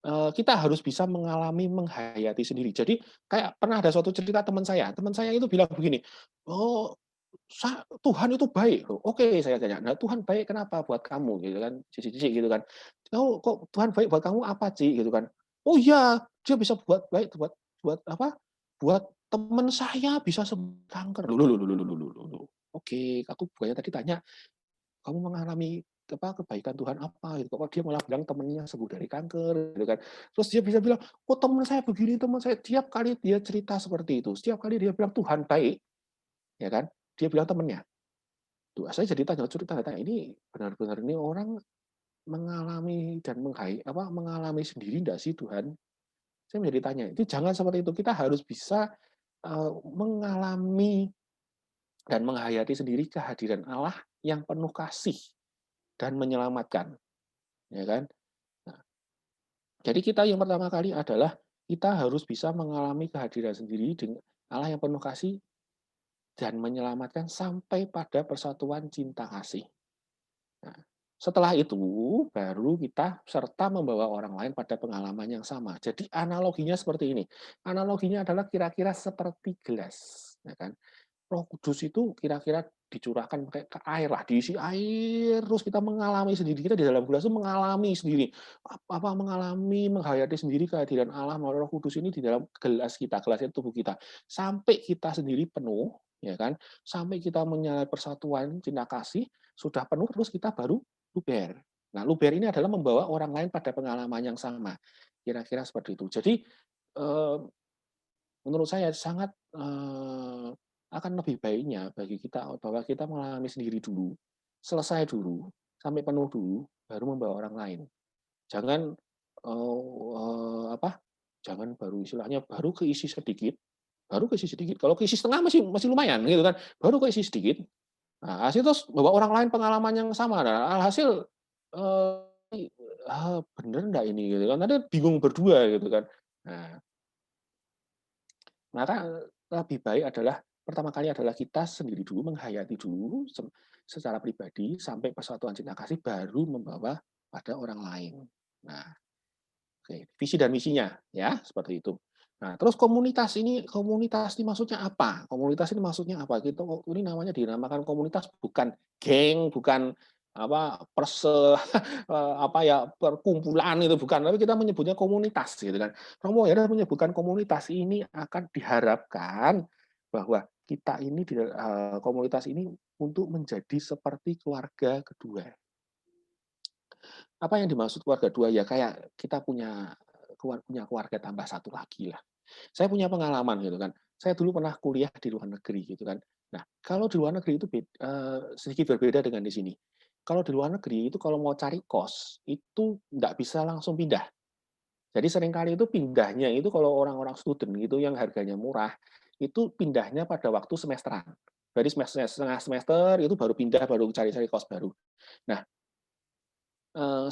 kita harus bisa mengalami, menghayati sendiri. Jadi kayak pernah ada suatu cerita teman saya itu bilang begini, oh Tuhan itu baik. Oke, saya tanya, nah Tuhan baik kenapa buat kamu gitu kan, cici-cici gitu kan. Oh kok Tuhan baik buat kamu apa Ci gitu kan. Oh iya, dia bisa buat baik buat apa? Buat teman saya bisa sembuh kanker. Loh. Oke, aku bukannya tadi tanya, kamu mengalami kebaikan Tuhan apa gitu. Kok dia malah bilang temannya sembuh dari kanker gitu kan. Terus dia bisa bilang, "Oh, teman saya begini, teman saya." Tiap kali dia cerita seperti itu, setiap kali dia bilang Tuhan baik, ya kan? Dia bilang temannya. Tuh, saya jadi tanya, ini benar-benar ini orang mengalami dan mengalami sendiri enggak sih Tuhan? Saya menjadi tanya, itu jangan seperti itu. Kita harus bisa mengalami dan menghayati sendiri kehadiran Allah yang penuh kasih dan menyelamatkan, ya kan? Nah, jadi kita yang pertama kali adalah kita harus bisa mengalami kehadiran sendiri dengan Allah yang penuh kasih dan menyelamatkan sampai pada persatuan cinta kasih. Nah, setelah itu baru kita serta membawa orang lain pada pengalaman yang sama. Jadi analoginya seperti ini. Analoginya adalah kira-kira seperti gelas, ya kan? Roh Kudus itu kira-kira dicurahkan pakai ke air lah, diisi air, terus kita mengalami sendiri, kita di dalam gelas itu mengalami sendiri, mengalami, menghayati sendiri kehadiran Allah melalui Roh Kudus ini di dalam gelas kita, gelas itu tubuh kita, sampai kita sendiri penuh, ya kan, sampai kita menyadari persatuan cinta kasih sudah penuh, terus kita baru luber. Nah, luber ini adalah membawa orang lain pada pengalaman yang sama, kira-kira seperti itu. Jadi menurut saya sangat akan lebih baiknya bagi kita bahwa kita mengalami sendiri dulu, selesai dulu, sampai penuh dulu, baru membawa orang lain. Jangan jangan baru istilahnya baru keisi sedikit, Kalau keisi setengah masih lumayan gitu kan, baru keisi sedikit. Nah, hasil terus bawa orang lain pengalaman yang sama. Nah, alhasil bener nggak ini gitu kan? Nanti bingung berdua gitu kan. Nah, maka lebih baik adalah pertama kali adalah kita sendiri dulu, menghayati dulu secara pribadi, sampai persatuan cinta kasih, baru membawa pada orang lain. Nah, oke, visi dan misinya, ya, seperti itu. Nah, terus komunitas ini maksudnya apa? Komunitas ini maksudnya apa? Ini namanya dinamakan komunitas, bukan geng, bukan apa apa ya perkumpulan, itu bukan, tapi kita menyebutnya komunitas gitu kan. Romo ya menyebutkan komunitas ini akan diharapkan bahwa kita ini di komunitas ini untuk menjadi seperti keluarga kedua. Apa yang dimaksud keluarga kedua? Ya kayak kita punya keluarga tambah satu lagi lah. Saya punya pengalaman gitu kan. Saya dulu pernah kuliah di luar negeri gitu kan. Nah, kalau di luar negeri itu sedikit berbeda dengan di sini. Kalau di luar negeri itu kalau mau cari kos itu nggak bisa langsung pindah. Jadi seringkali itu pindahnya itu kalau orang-orang student itu yang harganya murah, itu pindahnya pada waktu semesteran. Jadi setengah semester itu baru pindah, baru cari-cari kos baru. Nah,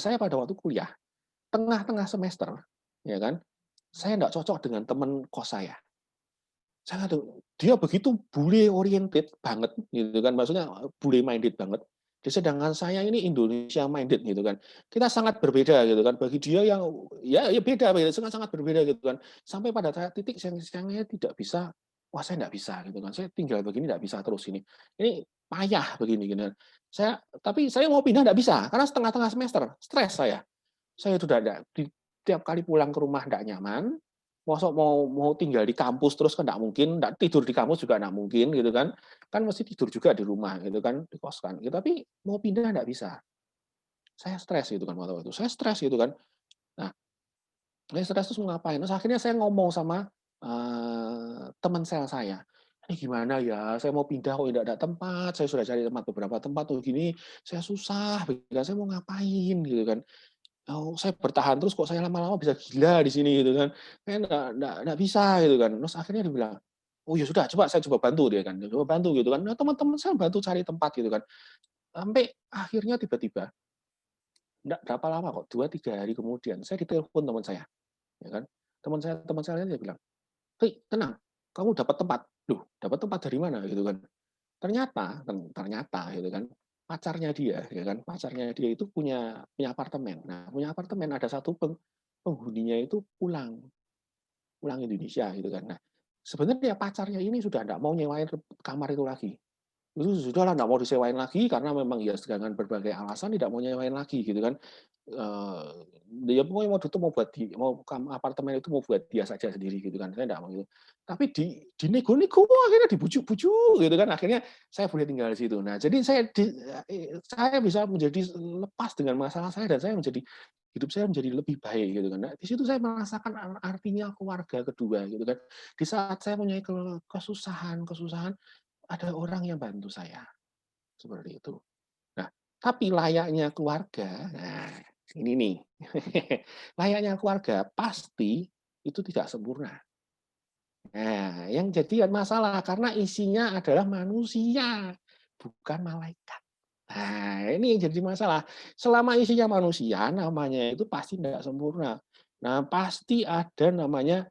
saya pada waktu kuliah, tengah-tengah semester, ya kan, saya nggak cocok dengan teman kos saya. Dia begitu bule oriented banget, gitu kan, maksudnya bule minded banget. Sedangkan saya ini Indonesia minded gitu kan. Kita sangat berbeda gitu kan. Bagi dia yang ya beda, sangat berbeda gitu kan. Sampai pada titik saya tidak bisa, wah saya nggak bisa gitu kan. Saya tinggal begini nggak bisa terus ini. Ini payah begini gitu. Tapi saya mau pindah nggak bisa karena setengah-tengah semester stres saya. Saya sudah ada tiap kali pulang ke rumah nggak nyaman. Mau tinggal di kampus terus kan nggak mungkin, tidur di kampus juga nggak mungkin gitu kan mesti tidur juga di rumah gitu kan, di kos kan. Tapi mau pindah nggak bisa. Saya stres gitu kan waktu itu. Saya stres gitu kan. Nah, saya stres terus mau ngapain? Terus akhirnya saya ngomong sama teman sel saya. Ini gimana ya? Saya mau pindah kok tidak ada tempat. Saya sudah cari tempat beberapa tempat tuh gini. Saya susah. Saya mau ngapain gitu kan? Oh, saya bertahan terus kok saya lama-lama bisa gila di sini gitu kan. Saya enggak bisa gitu kan. Terus akhirnya dia bilang, "Oh ya sudah, saya coba bantu," dia kan. Coba bantu gitu kan. Nah, teman-teman saya bantu cari tempat gitu kan. Sampai akhirnya tiba-tiba enggak berapa lama kok, 2-3 hari kemudian saya ditelepon teman saya, ya kan. Teman saya dia bilang, "Hei, tenang, kamu dapat tempat." Loh, dapat tempat dari mana gitu kan. Ternyata gitu kan, pacarnya dia ya kan, pacarnya dia itu punya apartemen. Nah, punya apartemen ada satu penghuninya itu pulang Indonesia gitu kan. Nah, sebenarnya pacarnya ini sudah enggak mau nyewain kamar itu lagi. Itu sudahlah enggak mau disewain lagi karena memang ya dengan berbagai alasan tidak mau nyewain lagi gitu kan. Dia pokoknya mau tutup apartemen itu mau buat dia saja sendiri gitu kan. Saya enggak mau gitu. Tapi di nego-nego akhirnya dibujuk-bujuk gitu kan. Akhirnya saya boleh tinggal di situ. Nah, jadi saya bisa menjadi lepas dengan masalah saya dan hidup saya menjadi lebih baik gitu kan. Nah, di situ saya merasakan artinya keluarga kedua gitu kan. Di saat saya punya kesusahan, ada orang yang bantu saya. Seperti itu. Nah, tapi layaknya keluarga, nah ini nih. Layaknya keluarga pasti itu tidak sempurna. Nah, yang jadi masalah karena isinya adalah manusia, bukan malaikat. Nah, ini yang jadi masalah. Selama isinya manusia, namanya itu pasti tidak sempurna. Nah, pasti ada namanya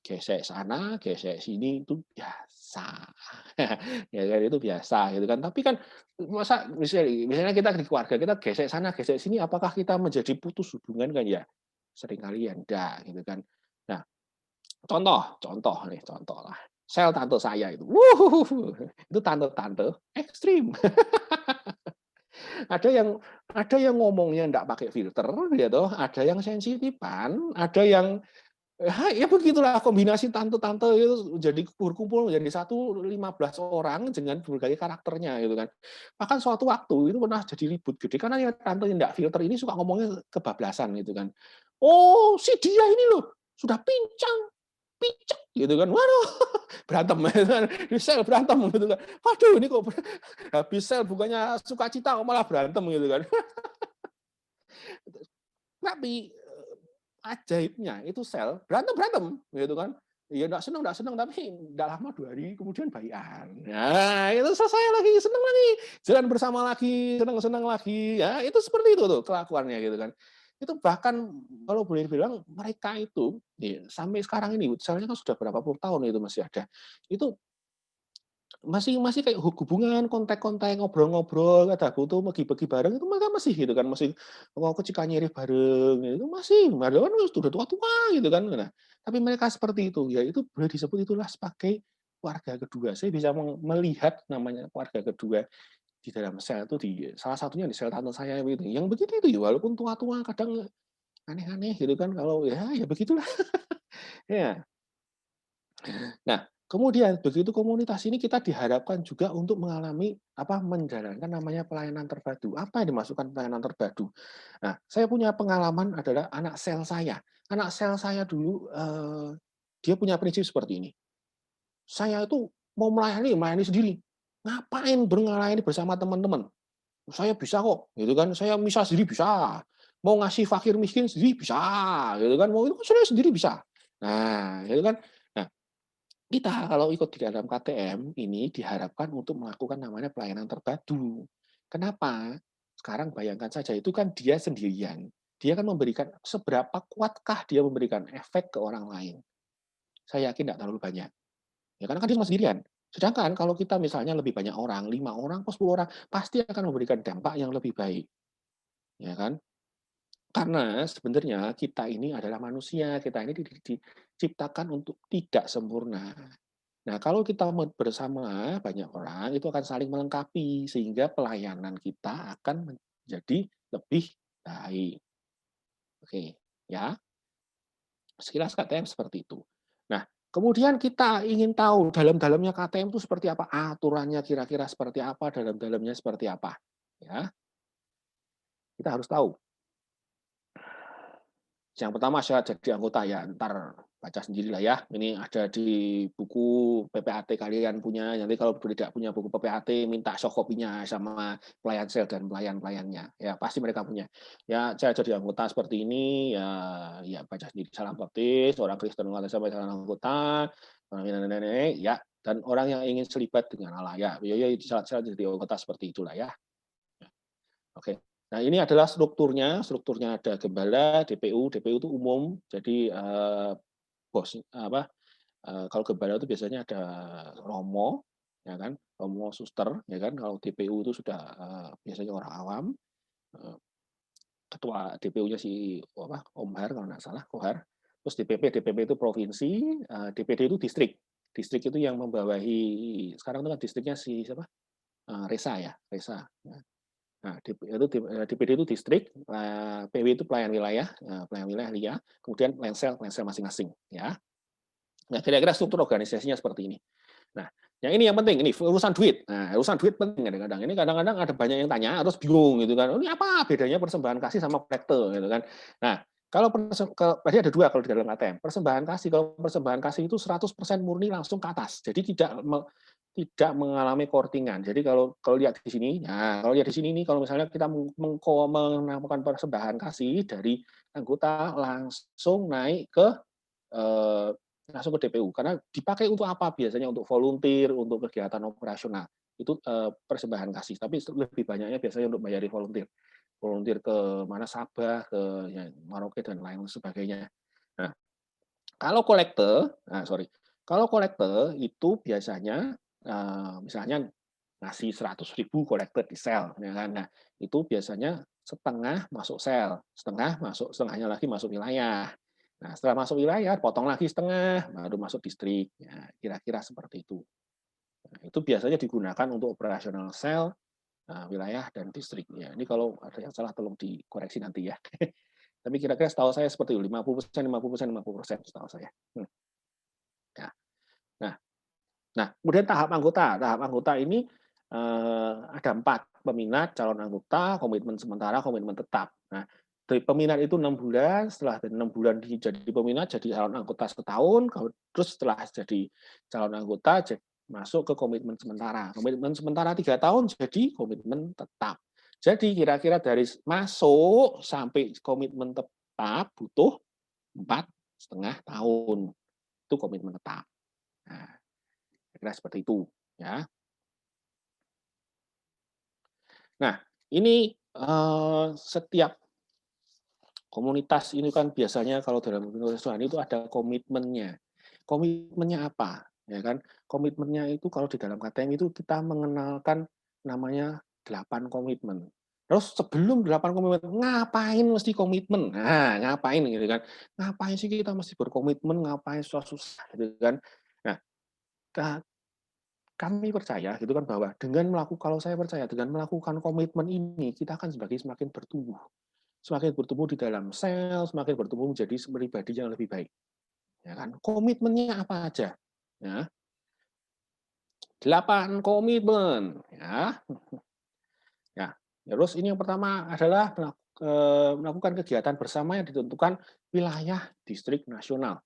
gesek sana, gesek sini, itu biasa. Ya kan, itu biasa gitu kan. Tapi kan masa misalnya kita di keluarga, kita gesek sana, gesek sini, apakah kita menjadi putus hubungan kan ya? Seringkali ya enggak gitu kan. Nah, contoh lah. Sel tante saya itu. Itu tante-tante ekstrim. Ada yang ngomongnya enggak pakai filter gitu, ada yang sensitifan, ada yang ya begitulah kombinasi tante-tante itu jadi berkumpul menjadi 15 orang dengan berbagai karakternya gitu kan. Bahkan suatu waktu itu pernah jadi ribut gede karena yang tante yang enggak filter ini suka ngomongnya kebablasan gitu kan. Oh, si dia ini loh sudah picek gitu kan. Waduh, berantem gitu kan. Di sel berantem gitu kan. Waduh, ini kok habis sel bukannya sukacita kok malah berantem gitu kan. Tapi ajaibnya itu sel berantem gitu kan. Ya enggak seneng tapi enggak lama 2 hari kemudian baikan. Nah, itu selesai lagi, seneng lagi, jalan bersama lagi, seneng lagi. Ya, itu seperti itu tuh kelakuannya gitu kan. Itu bahkan kalau boleh bilang mereka itu sampai sekarang ini selnya kan sudah berapa puluh tahun itu masih ada. Itu masih masih kayak hubungan, kontak-kontak, ngobrol-ngobrol, ada butuh pergi-pergi bareng itu mereka masih gitu kan, masih mau cika nyiri bareng, itu masih, padahal kan sudah tua-tua gitu kan. Nah, tapi mereka seperti itu, ya itu boleh disebut itulah sebagai keluarga kedua. Saya bisa melihat namanya keluarga kedua di dalam sel itu di salah satunya di sel tante saya itu. Yang begitu itu ya walaupun tua-tua kadang aneh-aneh gitu kan kalau ya begitulah. Ya. Nah, kemudian begitu komunitas ini kita diharapkan juga untuk mengalami menjalankan namanya pelayanan terpadu. Apa yang dimasukkan pelayanan terpadu? Nah, saya punya pengalaman adalah anak sel saya. Anak sel saya dulu dia punya prinsip seperti ini. Saya itu mau melayani sendiri. Ngapain melayani bersama teman-teman? Saya bisa kok, gitu kan. Saya misa sendiri bisa. Mau ngasih fakir miskin sendiri bisa, gitu kan. Mau itu saya sendiri bisa. Nah, gitu kan. Nah, kita kalau ikut di dalam KTM ini diharapkan untuk melakukan namanya pelayanan terpadu. Kenapa? Sekarang bayangkan saja itu kan dia sendirian. Dia kan memberikan seberapa kuatkah dia memberikan efek ke orang lain? Saya yakin tidak terlalu banyak. Ya karena kan dia cuma sendirian. Sedangkan kalau kita misalnya lebih banyak orang, 5 orang, 10 orang, pasti akan memberikan dampak yang lebih baik. Ya kan? Karena sebenarnya kita ini adalah manusia, kita ini diciptakan untuk tidak sempurna. Nah, kalau kita bersama banyak orang, itu akan saling melengkapi, sehingga pelayanan kita akan menjadi lebih baik. Oke, ya. Sekilas KTM seperti itu. Nah, kemudian kita ingin tahu dalam-dalamnya KTM itu seperti apa, aturannya kira-kira seperti apa, dalam-dalamnya seperti apa. Ya, kita harus tahu. Yang pertama syarat jadi anggota ya, ntar baca sendirilah ya. Ini ada di buku PPAT kalian punya. Nanti kalau tidak punya buku PPAT, minta soft copy-nya sama pelayan sel dan pelayan-pelayannya. Ya pasti mereka punya. Ya saya jadi anggota seperti ini, ya baca sendiri. Salam baptis, orang Kristen sampai salam anggota, nenek, ya. Dan orang yang ingin selibat dengan Allah ya. Ya syarat-syarat jadi anggota seperti itulah ya. Oke. Nah, ini adalah strukturnya. Strukturnya ada gembala, DPU. DPU itu umum. Jadi bos kalau gembala itu biasanya ada romo, ya kan? Romo suster, ya kan? Kalau DPU itu sudah biasanya orang awam. Ketua DPU-nya si Omhar kalau nggak salah, Kohar. Terus DPP itu provinsi, DPD itu distrik. Distrik itu yang membawahi sekarang itu kan distriknya si siapa? Resa ya, Resa. Nah, DPD itu distrik, PW itu pelayan wilayah LIA, kemudian lensel masing-masing, ya. Nah, kira-kira struktur organisasinya seperti ini. Nah, yang ini yang penting, ini urusan duit. Nah, urusan duit penting kadang-kadang. Ini kadang-kadang ada banyak yang tanya, terus bingung gitu kan. Ini apa bedanya persembahan kasih sama kolekte gitu kan. Nah, kalau berarti ada dua kalau di dalam ATM. Kalau persembahan kasih itu 100% murni langsung ke atas. Jadi tidak mengalami kortingan. Jadi kalau lihat di sini, kalau lihat di sini nih, kalau misalnya kita melakukan persembahan kasih dari anggota langsung naik ke DPU, karena dipakai untuk apa? Biasanya untuk volunteer, untuk kegiatan operasional. Itu persembahan kasih. Tapi lebih banyaknya biasanya untuk bayari volunteer ke mana Sabah, ke Merauke dan lain sebagainya. Nah, kalau kolekte itu biasanya misalnya ngasih 100.000 kolektor di sel, ya kan? Nah, itu biasanya setengah masuk sel, setengahnya lagi masuk wilayah. Nah, setelah masuk wilayah, potong lagi setengah, baru masuk distrik. Ya, kira-kira seperti itu. Nah, itu biasanya digunakan untuk operasional sel, wilayah, dan distrik. Ya, ini kalau ada yang salah tolong dikoreksi nanti ya. Tapi kira-kira setahu saya seperti itu, 50%, 50% setahu saya. Ya. Nah, kemudian tahap anggota. Tahap anggota ini ada 4, peminat, calon anggota, komitmen sementara, komitmen tetap. Nah, dari peminat itu 6 bulan, setelah dari 6 bulan jadi peminat, jadi calon anggota setahun, terus setelah jadi calon anggota masuk ke komitmen sementara. Komitmen sementara 3 tahun jadi komitmen tetap. Jadi kira-kira dari masuk sampai komitmen tetap butuh 4,5 tahun. Itu komitmen tetap. Nah, kira seperti itu, ya. Nah, ini setiap komunitas ini kan biasanya kalau dalam komunitas Tuhan itu ada komitmennya. Komitmennya apa? Ya kan? Komitmennya itu kalau di dalam KTM itu kita mengenalkan namanya 8 komitmen. Terus sebelum 8 komitmen, ngapain mesti komitmen? Nah, ngapain gitu kan? Ngapain sih kita mesti berkomitmen, ngapain susah-susah gitu kan? Nah, kami percaya gitu kan bahwa kalau saya percaya dengan melakukan komitmen ini, kita akan semakin bertumbuh. Semakin bertumbuh di dalam sel, semakin bertumbuh menjadi pribadi yang lebih baik. Ya kan? Komitmennya apa aja? Ya. 8 komitmen ya. Ya, terus ini yang pertama adalah melakukan kegiatan bersama yang ditentukan wilayah distrik nasional.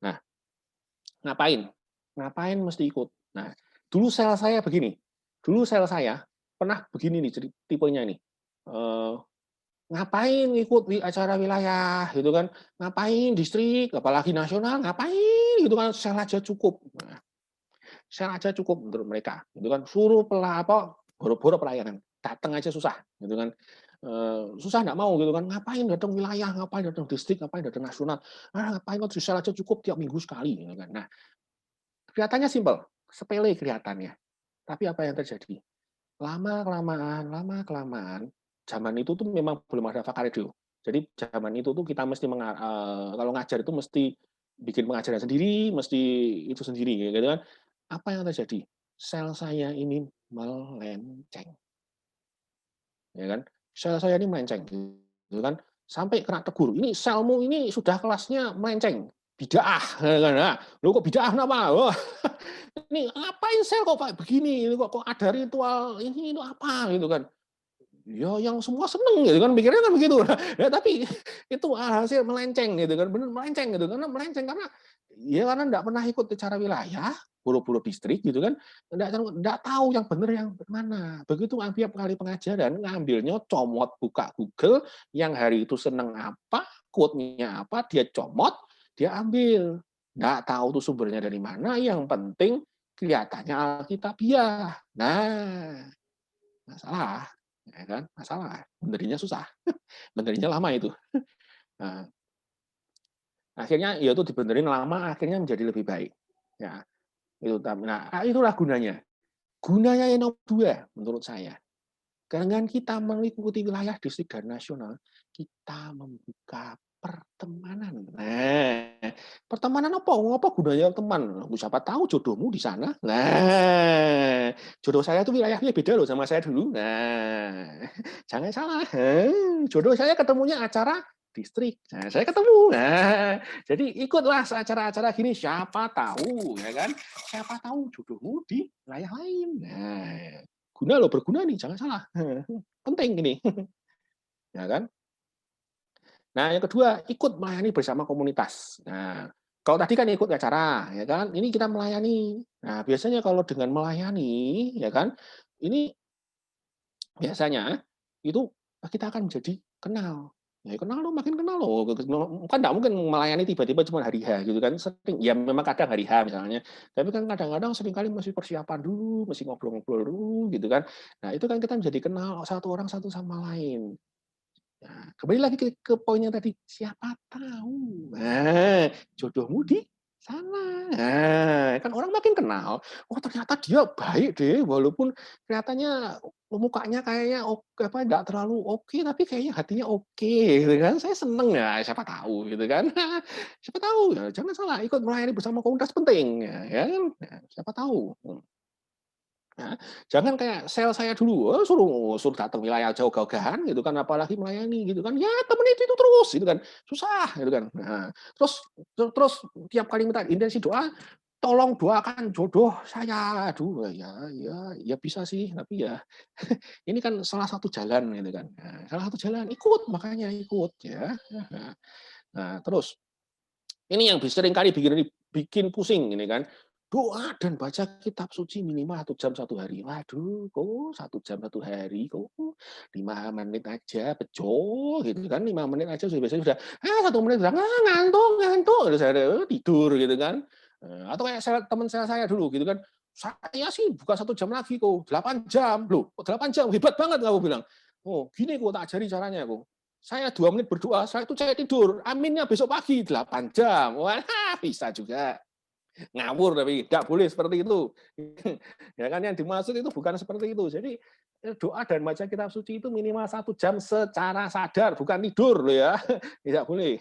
Nah, ngapain? Ngapain mesti ikut? Nah, dulu sel saya begini. Dulu sel saya pernah begini nih tipenya nih. Ngapain ikut acara wilayah gitu kan? Ngapain distrik, apalagi nasional, ngapain gitu kan? Sel aja cukup. Nah, sel aja cukup menurut mereka. Gitu kan? Suruh boro-boro pelayanan. Datang aja susah, gitu kan? Susah nggak mau gitu kan? Ngapain datang wilayah, ngapain datang distrik, ngapain datang nasional? Ngapain kok sel aja cukup tiap minggu sekali, gitu kan? Nah, kelihatannya simpel, sepele kelihatannya. Tapi apa yang terjadi? Lama-kelamaan, zaman itu tuh memang belum ada Vakaredo. Jadi zaman itu tuh kita mesti kalau ngajar itu mesti bikin pengajaran sendiri, mesti itu sendiri, gitu kan? Apa yang terjadi? Sel saya ini melenceng. Ya kan? Sel saya ini melenceng, gitu kan? Sampai kena tegur. Ini selmu ini sudah kelasnya melenceng. Bid'ah, ya kan? Nah, lo kok bid'ah kenapa? Oh, ini ngapain sel kok Pak begini? Ini kok ada ritual ini itu apa gitu kan? Ya yang semua seneng gitu kan, pikirnya kan begitu. Ya tapi itu hasil melenceng gitu kan, benar melenceng gitu. Karena melenceng karena enggak pernah ikut acara wilayah, buru-buru distrik gitu kan, enggak tahu yang benar yang mana. Begitu tiap kali pengajaran ngambilnya comot buka Google, yang hari itu seneng apa, quote-nya apa, dia comot, dia ambil. Enggak tahu tuh sumbernya dari mana, yang penting kelihatannya Alkitabiah. Nah, masalah. Ya kan? Masalah, benerinnya susah, benerinnya lama itu. Nah, akhirnya ya itu dibenerin lama, akhirnya menjadi lebih baik. Ya, itu. Nah, itulah gunanya. Gunanya yang nomor 2 menurut saya. Dengan kita mengikuti wilayah distrik dan nasional, kita membuka pertemanan. Nah, pertemanan apa? Apa gunanya teman? Siapa tahu jodohmu di sana. Nah, jodoh saya itu wilayahnya beda loh sama saya dulu. Nah, jangan salah. Jodoh saya ketemunya acara distrik. Nah, saya ketemu. Nah, jadi ikutlah acara-acara gini. Siapa tahu, ya kan? Siapa tahu jodohmu di wilayah lain. Nah, guna loh, berguna nih, jangan salah. Penting ini. Ya kan? Nah, yang kedua, ikut melayani bersama komunitas. Nah, kalau tadi kan ikut acara, ya kan? Ini kita melayani. Nah, biasanya kalau dengan melayani, ya kan? Ini biasanya itu kita akan menjadi kenal. Ya, kenal loh, makin kenal loh. Kan nggak mungkin melayani tiba-tiba cuma hari H gitu kan. Sering, ya memang kadang hari H misalnya. Tapi kan kadang-kadang seringkali masih persiapan dulu, masih ngobrol-ngobrol dulu gitu kan. Nah, itu kan kita menjadi kenal satu orang satu sama lain. Nah, kembali lagi ke poinnya tadi, siapa tahu, nah, jodohmu di sana. Nah, kan orang makin kenal, oh ternyata dia baik deh, walaupun kelihatannya mukanya kayaknya nggak terlalu oke, tapi kayaknya hatinya oke, gitu kan? Saya seneng ya, siapa tahu, gitu kan? Siapa tahu, ya, jangan salah, ikut melayani bersama komunitas penting, ya kan? Nah, siapa tahu. Nah, jangan kayak sel saya dulu, suruh datang wilayah jauh gagahan gitu kan, apalagi melayani gitu kan, ya temen itu terus gitu kan, susah gitu kan. Nah, terus tiap kali minta intensi doa, tolong doakan jodoh saya. Aduh, ya bisa sih, tapi ya ini kan salah satu jalan gitu kan. Nah, salah satu jalan, ikut makanya ikut ya. Nah, terus ini yang sering kali bikin pusing ini kan. Doa dan baca kitab suci minimal 1 jam 1 hari. Waduh, kok 1 jam 1 hari, kok 5 menit aja, bejo gitu kan, 5 menit aja biasanya sudah, 1 menit udah ngantuk, saya tidur gitu kan. Atau kayak teman saya dulu gitu kan, saya sih bukan 1 jam lagi kok, 8 jam. Loh, 8 jam, hebat banget kamu bilang. Oh, gini kok tak ajari caranya kok. Saya 2 menit berdoa, saya itu saya tidur, aminnya besok pagi 8 jam. Wah, bisa juga. Ngawur, tapi nggak boleh seperti itu. Ya kan, yang dimaksud itu bukan seperti itu. Jadi doa dan baca kitab suci itu minimal 1 jam secara sadar, bukan tidur loh ya. Tidak boleh.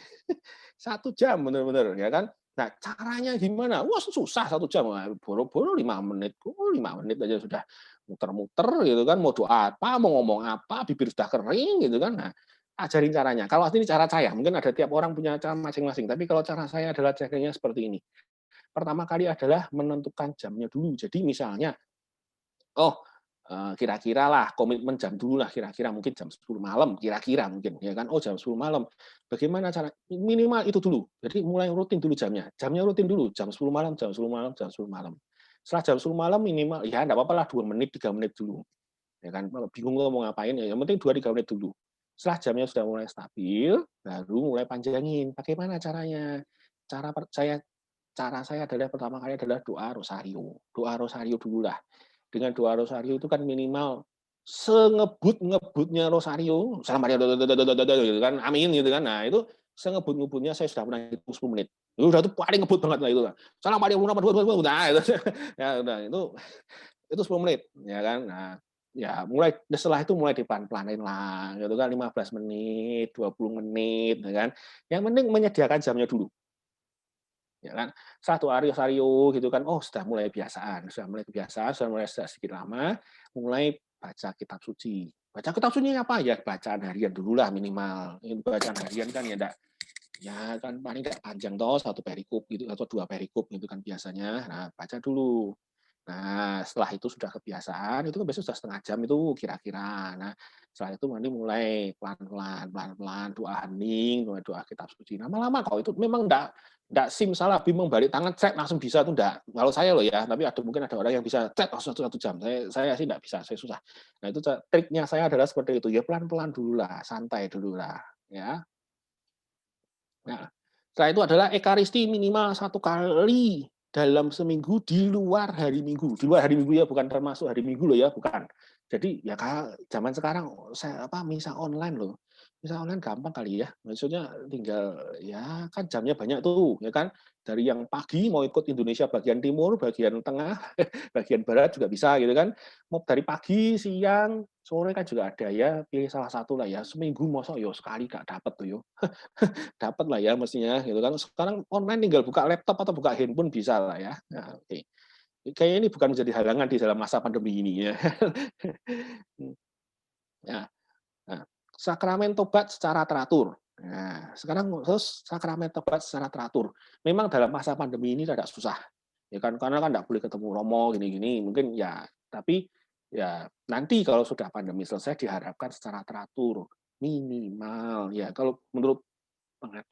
1 jam benar-benar, ya kan. Nah, caranya gimana? Wah, susah 1 jam. Boro-boro 5 menit. 5 menit aja sudah muter-muter gitu kan. Mau doa apa, mau ngomong apa, bibir sudah kering gitu kan. Nah, ajarin caranya. Kalau ini cara saya, mungkin ada tiap orang punya cara masing-masing. Tapi kalau cara saya adalah caranya seperti ini. Pertama kali adalah menentukan jamnya dulu. Jadi misalnya, kira-kira lah komitmen jam dulu lah, kira-kira mungkin jam 10 malam, kira-kira mungkin ya kan. Jam 10 malam. Bagaimana cara minimal itu dulu. Jadi mulai rutin dulu jamnya. Jamnya rutin dulu, jam 10 malam, jam 10 malam, jam 10 malam. Setelah jam 10 malam minimal ya enggak apa-apa lah 2 menit, 3 menit dulu. Ya kan, bingung mau ngapain ya, yang penting 2 3 menit dulu. Setelah jamnya sudah mulai stabil, baru mulai panjangin. Bagaimana caranya? Cara saya adalah pertama kali adalah doa rosario. Doa rosario dulu lah. Dengan doa rosario itu kan minimal sengebut-ngebutnya rosario, salam Maria gitu kan, amin gitu kan. Nah, itu sengebut-ngebutnya saya sudah pernah hitung 10 menit. Itu udah tuh paling ngebut banget lah itu. Salam Maria udah itu. Ya udah itu 10 menit ya kan. Nah, ya mulai setelah itu mulai dipelan-pelanin lah gitu kan 15 menit, 20 menit ya kan. Yang penting menyediakan jamnya dulu. Ya kan, satu rosario gitu kan, sudah mulai kebiasaan, sudah mulai sedikit lama, mulai baca kitab suci. Baca kitab suci apa ya? Bacaan harian dulu lah minimal. Bacaan harian kan ya kan paling nggak panjang toh, 1 perikop gitu atau 2 perikop gitu kan biasanya. Nah, baca dulu. Nah, setelah itu sudah kebiasaan, itu kan biasanya sudah setengah jam itu kira-kira. Nah, setelah itu nanti mulai pelan-pelan doa hening, doa kitab suci. Lama-lama kok itu memang enggak simsalabim membalik tangan cek langsung bisa itu enggak. Kalau saya loh ya, tapi mungkin ada orang yang bisa cek langsung 1 jam. Saya sih enggak bisa, saya susah. Nah, itu triknya saya adalah seperti itu. Ya pelan-pelan dulu lah, santai dulu lah, ya. Nah, setelah itu adalah ekaristi minimal 1 kali dalam seminggu di luar hari Minggu. Di luar hari Minggu ya, bukan termasuk hari Minggu loh ya, bukan. Jadi ya zaman sekarang misa online loh. Misa online gampang kali ya. Maksudnya tinggal ya kan jamnya banyak tuh, ya kan. Dari yang pagi mau ikut Indonesia bagian timur, bagian tengah, bagian barat juga bisa gitu kan. Mau dari pagi, siang, sore kan juga ada ya. Pilih salah satu lah ya. Seminggu mosok yo sekali gak dapet tuh yo. Dapat lah ya mestinya gitu kan. Sekarang online tinggal buka laptop atau buka handphone bisa lah ya. Nah, oke. Kayaknya ini bukan menjadi halangan di dalam masa pandemi ini ya. Nah, sakramen tobat secara teratur. Nah, sekarang terus sakramen tobat secara teratur. Memang dalam masa pandemi ini agak susah. Ya kan karena kan enggak boleh ketemu romo gini-gini. Mungkin ya, tapi ya nanti kalau sudah pandemi selesai diharapkan secara teratur minimal ya kalau menurut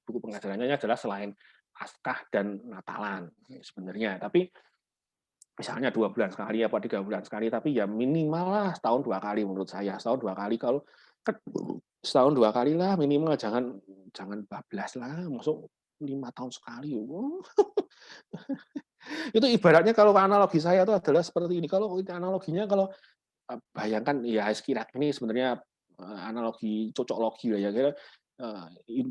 buku pengajarannya adalah selain Paskah dan Natalan sebenarnya, tapi misalnya 2 bulan sekali apa 3 bulan sekali, tapi ya minimal lah setahun 2 kali menurut saya. Setahun 2 kali kalau setahun 2 kali lah minimal, jangan bablas lah, masuk 5 tahun sekali. Itu ibaratnya kalau analogi saya itu adalah seperti ini. Kalau analoginya kalau bayangkan ya sekira ini sebenarnya analogi cocok logi lah ya. Kira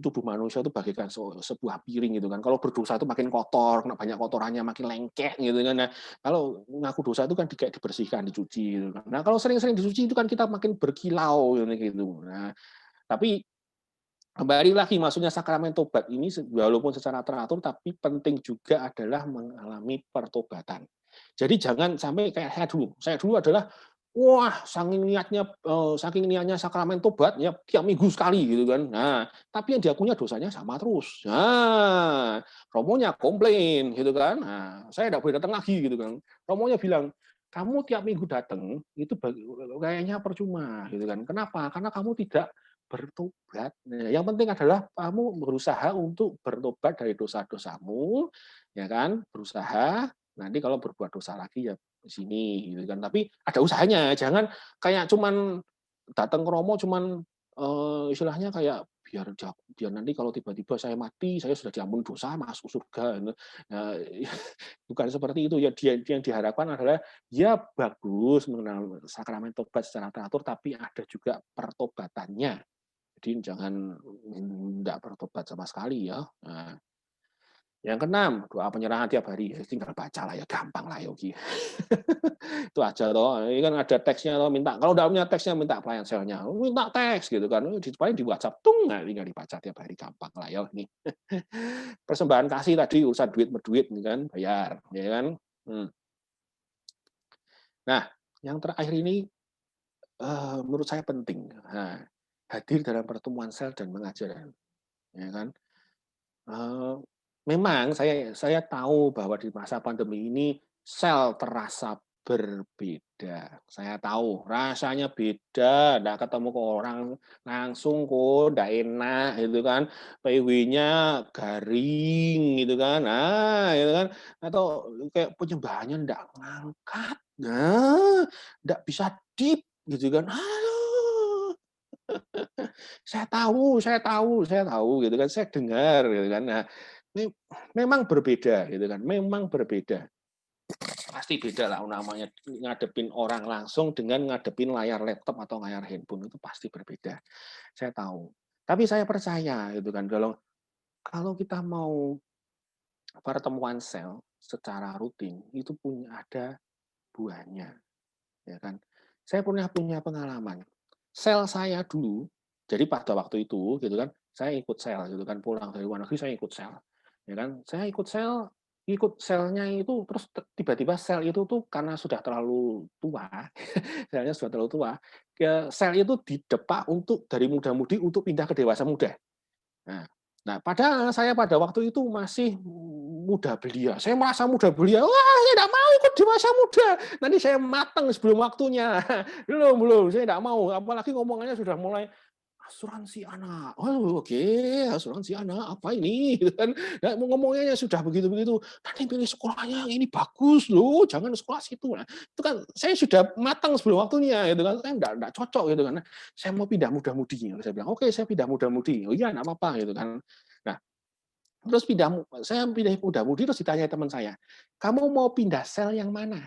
tubuh manusia itu bagaikan sebuah piring gitu kan. Kalau berdosa itu makin kotor, kena banyak kotorannya, makin lengket gitu kan. Nah, kalau ngaku dosa itu kan kayak dibersihkan, dicuci gitu kan. Nah, kalau sering-sering dicuci itu kan kita makin berkilau gitu. Nah, tapi kembali lagi maksudnya sakramen tobat ini walaupun secara teratur tapi penting juga adalah mengalami pertobatan. Jadi jangan sampai kayak saya dulu. Saya dulu adalah saking niatnya sakramen tobat ya tiap minggu sekali gitu kan. Nah, tapi yang diakunya dosanya sama terus. Nah, romonya komplain gitu kan. Nah, saya tidak boleh datang lagi gitu kan. Romonya bilang, "Kamu tiap minggu datang itu kayaknya percuma." gitu kan. Kenapa? Karena kamu tidak bertobat. Nah, yang penting adalah kamu berusaha untuk bertobat dari dosa-dosamu, ya kan? Berusaha. Nanti kalau berbuat dosa lagi ya di sini gitu kan. Tapi ada usahanya, jangan kayak cuman datang ke romo cuman istilahnya kayak biar nanti kalau tiba-tiba saya mati, saya sudah diampuni dosa, masuk surga. Nah, bukan seperti itu ya. Yang diharapkan adalah ya bagus mengenal sakramen tobat secara teratur, tapi ada juga pertobatannya. Jadi jangan enggak bertobat sama sekali ya. Nah, Yang keenam, doa penyerahan tiap hari. Ya, tinggal baca lah ya, gampang lah Yogi. Itu aja toh. Ini kan ada teksnya toh, minta. Kalau udah punya teksnya minta pelayan selnya. Minta teks gitu kan. Paling di WhatsApp nah, tinggal dibaca tiap hari, gampang lah ya ini. Persembahan kasih tadi urusan duit kan, bayar, ya kan. Nah, yang terakhir ini menurut saya penting. Nah, hadir dalam pertemuan sel dan mengajar, ya kan. Memang saya tahu bahwa di masa pandemi ini sel terasa berbeda. Saya tahu rasanya beda, enggak ketemu ke orang langsung kok, enggak enak gitu kan. PW-nya garing gitu kan. Nah, gitu kan. Atau kayak penyembahannya enggak ngangkat. Nah, enggak bisa deep gitu kan. Aduh. Saya tahu gitu kan. Saya dengar gitu kan. Nah, ini memang berbeda gitu kan, memang berbeda. Pasti beda lah namanya ngadepin orang langsung dengan ngadepin layar laptop atau layar handphone, itu pasti berbeda. Saya tahu. Tapi saya percaya gitu kan, kalau kita mau pertemuan sel secara rutin itu ada buahnya, ya kan. Saya punya pengalaman. Sel saya dulu, jadi pada waktu itu gitu kan, saya ikut sel gitu kan, pulang dari luar negeri saya ikut sel. Ya kan, saya ikut selnya itu terus tiba-tiba sel itu tuh karena sudah terlalu tua, selnya sudah terlalu tua, sel itu didepak untuk dari muda-mudi untuk pindah ke dewasa muda. Nah, padahal saya pada waktu itu masih muda belia. Saya merasa muda belia. Wah, saya tidak mau ikut dewasa muda. Nanti saya matang sebelum waktunya. Belum. Saya tidak mau. Apalagi ngomongannya sudah mulai asuransi anak. Oh, oke, asuransi anak apa ini? Kan nah, ngomongnya sudah begitu-begitu. Nanti pilih sekolahnya ini bagus loh, jangan sekolah situ. Nah, itu kan saya sudah matang sebelum waktunya gitu kan. Saya enggak cocok gitu kan. Saya mau pindah muda-mudi. Saya bilang, "Oke, saya pindah muda-mudi." Oh iya, enggak apa-apa gitu kan. Nah, terus saya pindah muda-mudi terus ditanya teman saya, "Kamu mau pindah sel yang mana?"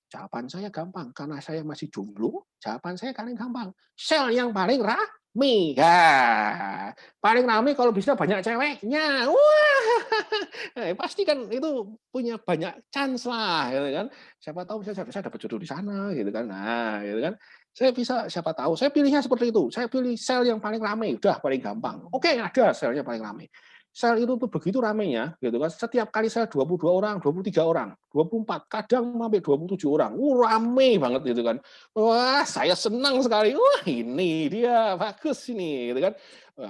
Jawaban saya gampang, karena saya masih jomblo, jawaban saya paling gampang. Sel yang paling rame. Ya, paling rame kalau bisa banyak ceweknya. Wah, pasti kan itu punya banyak chance lah, gitu kan. Siapa tahu saya dapat jodoh di sana, gitu kan. Nah, gitu kan. Saya bisa, siapa tahu. Saya pilihnya seperti itu. Saya pilih sel yang paling rame, udah paling gampang. Oke, ada selnya paling rame. Sel itu tuh begitu ramenya, gitu kan. Setiap kali sel 22 orang, 23 orang, 24, kadang sampai 27 orang. Rame banget gitu kan. Wah, saya senang sekali. Wah, ini dia bagus ini, gitu kan.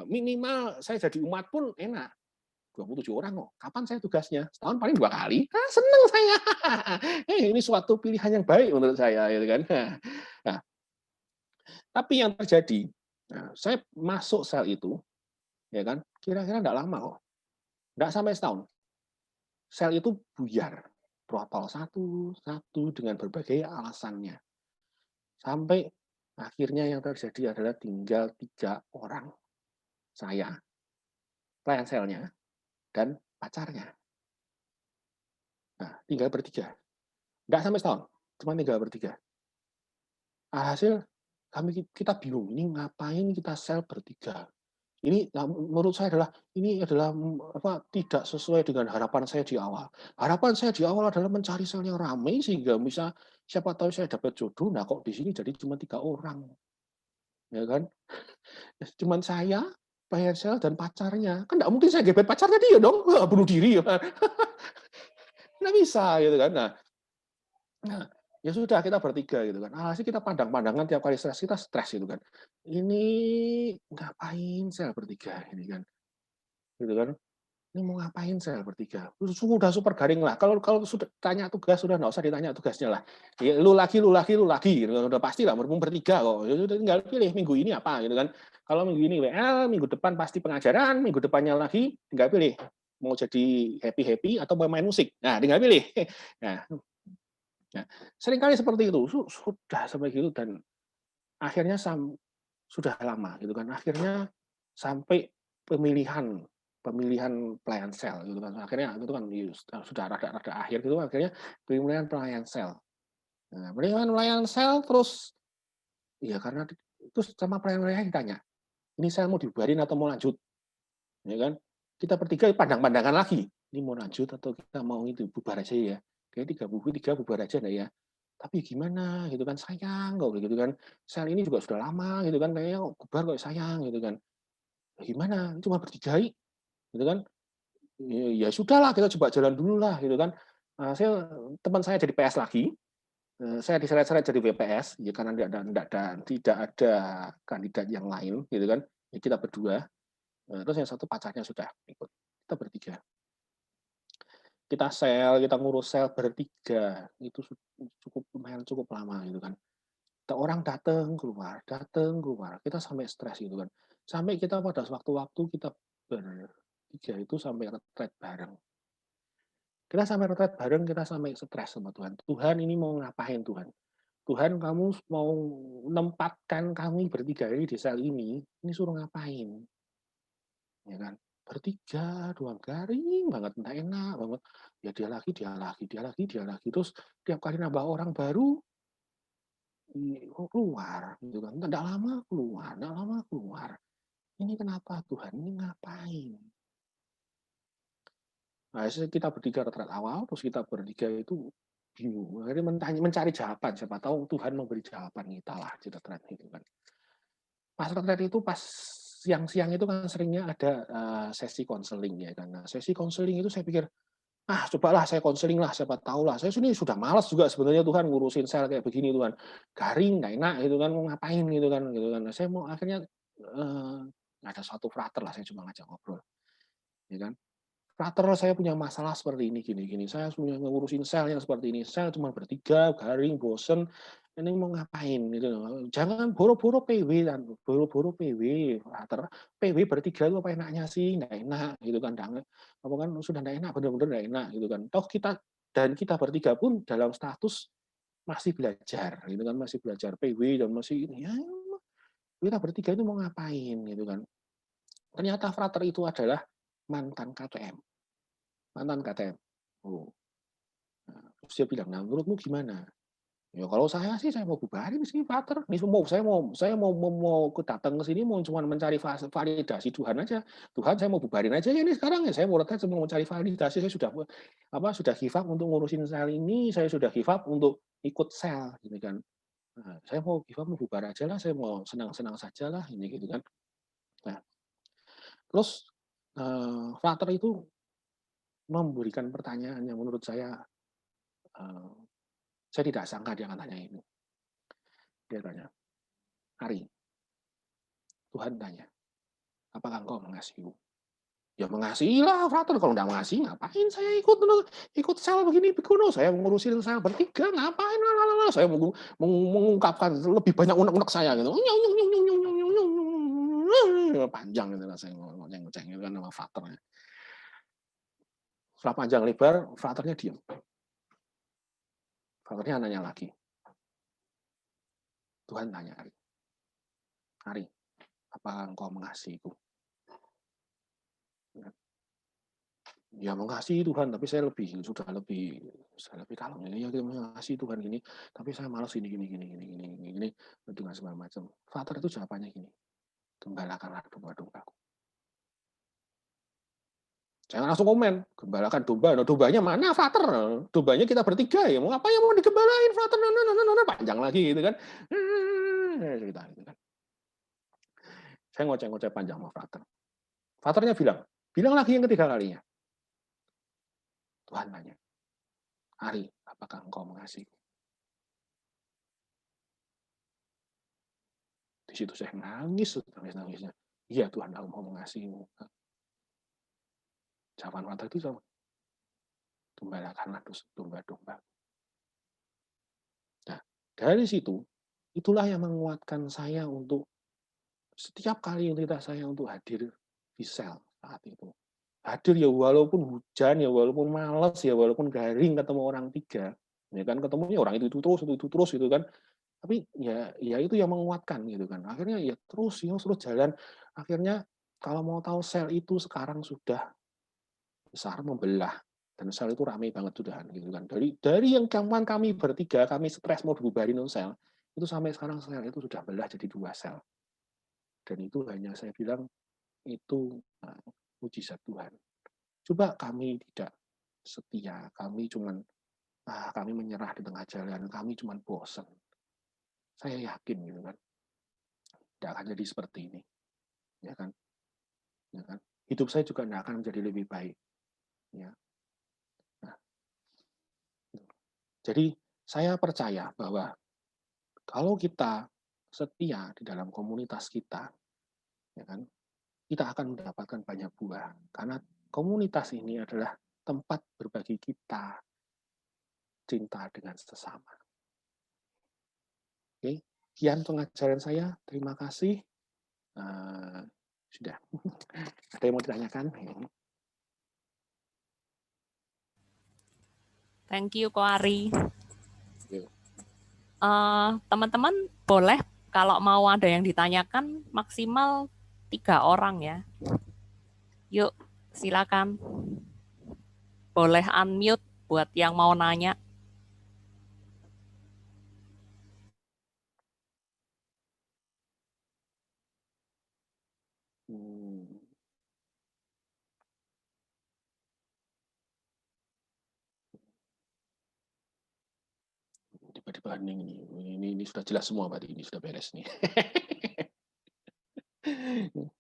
Minimal saya jadi umat pun enak. 27 orang kok. Kapan saya tugasnya? Setahun paling 2 kali. Senang saya. Ini suatu pilihan yang baik menurut saya, gitu kan. Nah, tapi yang terjadi, saya masuk sel itu, ya kan, kira-kira enggak lama kok. Enggak sampai setahun. Sel itu buyar. Protol satu dengan berbagai alasannya. Sampai akhirnya yang terjadi adalah tinggal 3 orang. Saya, pelayan selnya, dan pacarnya. Nah, tinggal bertiga. Enggak sampai setahun, cuma tinggal bertiga. Hasil kita bingung, ini ngapain kita sel bertiga? Ini menurut saya ini adalah tidak sesuai dengan harapan saya di awal. Harapan saya di awal adalah mencari sel yang ramai sehingga bisa siapa tahu saya dapat jodoh. Nah, kok di sini jadi cuma 3 orang. Ya kan? Cuman saya, pelayan sel dan pacarnya. Kan enggak mungkin saya gebet pacarnya dia dong. Bunuh diri. Nggak bisa gitu kan. Nah, ya sudah kita bertiga gitu kan. Sih kita pandang-pandangan tiap kali stres, kita stres gitu kan. Ini ngapain sel bertiga ini kan. Gitu kan. Ini mau ngapain sel bertiga? Sudah super garing lah. Kalau sudah tanya tugas sudah enggak usah ditanya tugasnya lah. Ya, lu lagi gitu. Udah pasti lah bertiga kok. Ya sudah tinggal pilih minggu ini apa gitu kan. Kalau minggu ini WL, minggu depan pasti pengajaran, minggu depannya lagi tinggal pilih mau jadi happy atau main musik. Nah, tinggal pilih. Nah, seringkali seperti itu, sudah sampai gitu dan akhirnya sudah lama gitu kan. Akhirnya sampai pemilihan pelayan sel gitu kan. Akhirnya itu kan sudah rada akhir gitu akhirnya pemilihan pelayan sel. Nah, pemilihan pelayan sel terus ya karena terus sama pelayan ditanya, "Ini sel mau dibubarin atau mau lanjut?" Ya kan? Kita bertiga pandang-pandangan lagi. Ini mau lanjut atau kita mau itu bubar aja ya? Kayak tiga bubar aja enggak ya? Tapi gimana gitu kan, sayang kok gitu kan. Sel ini juga sudah lama gitu kan, kayaknya kok bubar kok sayang gitu kan. Ya gimana? Cuma bertiga gitu kan. Ya sudahlah kita coba jalan dulu lah gitu kan. Teman saya jadi PS lagi. Saya diseret-seret jadi WPS ya karena tidak ada kandidat yang lain gitu kan. Ya kita berdua. Terus yang satu pacarnya sudah ikut. Kita bertiga. Kita ngurus sel bertiga. Itu lumayan cukup lama gitu kan. Orang datang keluar. Kita sampai stres gitu kan. Sampai kita pada waktu-waktu kita bertiga itu sampai retret bareng. Kita sampai retret bareng, kita sampai stres sama Tuhan. Tuhan ini mau ngapain Tuhan? Tuhan kamu mau menempatkan kami bertiga ini di sel ini suruh ngapain? Ya kan? Bertiga, doang garing banget, enggak enak banget. Ya dia lagi. Terus tiap kali nambah orang baru, keluar. Gitu kan. Enggak lama keluar. Ini kenapa Tuhan? Ini ngapain? Nah, kita bertiga retret awal, terus kita bertiga itu bingung. Akhirnya mencari jawaban. Siapa tahu Tuhan memberi jawaban kita lah di retret itu kan. Pas retret itu pas siang-siang itu kan seringnya ada sesi konseling ya kan. Nah, sesi konseling itu saya pikir, cobalah saya konseling lah, siapa tahu lah. Saya sini sudah malas juga sebenarnya Tuhan ngurusin sel kayak begini Tuhan. Garing, nggak enak gitu kan, mau ngapain gitu kan. Nah, saya mau akhirnya ada suatu frater lah, saya cuma ngajak ngobrol. Ya kan? Frater, saya punya masalah seperti ini, gini. Saya punya ngurusin sel yang seperti ini. Sel cuma bertiga, garing, bosen. Ini mau ngapain? Gitu. Jangan boro-boro PW, Frater. PW bertiga itu apa enaknya sih? Nggak enak, gitu kan. Apa kan sudah nggak enak, benar-benar nggak enak, gitu kan. Toh kita bertiga pun dalam status masih belajar, gitu kan. Masih belajar PW dan masih ini. Ya, kita bertiga itu mau ngapain, gitu kan. Ternyata Frater itu adalah mantan KTM. Oh. Nah, terus dia bilang, nah menurutmu gimana? Ya kalau saya sih saya mau bubarin sih Frater. Saya mau datang ke sini mau cuma mencari validasi Tuhan aja. Tuhan saya mau bubarin aja ya ini sekarang ya. Saya mau retret mau mencari validasi. Saya sudah give up untuk ngurusin sel ini. Saya sudah give up untuk ikut sel gitu kan. Nah, saya mau give up mau bubar aja lah. Saya mau senang-senang saja lah ini gitu kan. Nah, terus Frater itu memberikan pertanyaan yang menurut saya tidak sangka dia akan tanya ini. Dia tanya, Ari, Tuhan tanya, apakah engkau mengasihiku? Ya mengasihi lah, Frater. Kalau nggak mengasihi, ngapain saya ikut sel begini, begono. Saya mengurusin sel bertiga, ngapain? Saya mengungkapkan lebih banyak unek-unek saya gitu. Panjang gitu lah, saya ngoceng gitu kan sama Fraternya. Setelah panjang lebar, Fraternya diam. Fraternya nanya lagi. Tuhan tanya, Ari, apakah engkau mengasihiku? Ya mengasihi Tuhan, tapi saya sudah lebih dalam. Ya kita mengasihi Tuhan gini, tapi saya malas gini dengan segala macam. Frater itu jawabannya gini, gembalakanlah domba-dombaku. Jangan langsung komen, gembalakan domba. Nah, dombanya mana, Frater? Dombanya kita bertiga ya. Mau apa yang mau digembalain, Frater? Panjang lagi gitu kan. Cerita gitu kan. Saya ngoceh-ngoceh panjang sama Frater. Fraternya bilang lagi yang ketiga kalinya. Tuhan tanya, Ari, apakah engkau mengasihiku? Di situ saya nangisnya. Iya Tuhan, aku mau mengasihimu. Jawaban Frater itu sama. Gembalakanlah domba-domba. Nah, dari situ, itulah yang menguatkan saya untuk setiap kali saya untuk hadir di sel saat itu. Hadir ya walaupun hujan, ya walaupun malas, ya walaupun garing ketemu orang tiga. Ya kan, ketemunya orang itu terus gitu kan. Tapi ya itu yang menguatkan gitu kan. Akhirnya ya terus jalan. Akhirnya kalau mau tahu sel itu sekarang sudah besar membelah dan sel itu ramai banget sudah gitu kan. Dari yang kawan kami bertiga, kami stres mau dibubarin sel, itu sampai sekarang sel itu sudah belah jadi 2 sel. Dan itu hanya saya bilang itu puji mujizat Tuhan. Coba kami tidak setia, kami cuman kami menyerah di tengah jalan, kami cuman bosan. Saya yakin gitu kan, tidak akan jadi seperti ini, ya kan? Ya kan? Hidup saya juga tidak akan menjadi lebih baik. Ya. Nah, jadi saya percaya bahwa kalau kita setia di dalam komunitas kita, ya kan, kita akan mendapatkan banyak buah. Karena komunitas ini adalah tempat berbagi kita cinta dengan sesama. Oke, sekian pengajaran saya. Terima kasih. Sudah. Ada yang mau ditanyakan? Thank you, Ko Ari. Yuk. Teman-teman boleh kalau mau ada yang ditanyakan maksimal 3 orang ya. Yuk, silakan. Boleh unmute buat yang mau nanya. Tiba-tiba ini sudah jelas semua berarti, ini sudah beres nih.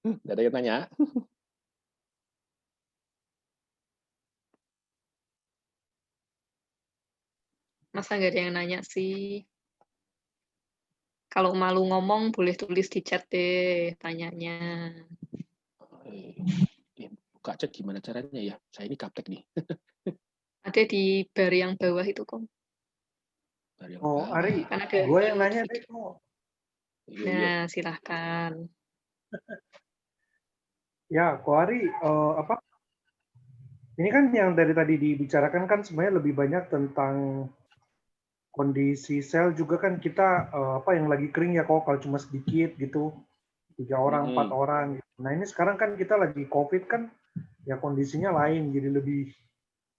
Tidak ada yang tanya? Masa nggak ada yang nanya sih? Kalau malu ngomong boleh tulis di chat deh tanyanya. Buka chat gimana caranya ya? Saya ini gaptek nih. Ada di bar yang bawah itu kok. Ari, Kan ada. gue yang nanya deh kok. Nah, silahkan. Ya, Ko Ari, apa? Ini kan yang dari tadi dibicarakan kan sebenarnya lebih banyak tentang kondisi sel juga kan kita yang lagi kering ya kok kalau cuma sedikit gitu 3 orang 4 orang gitu. Nah ini sekarang kan kita lagi COVID kan ya kondisinya lain jadi lebih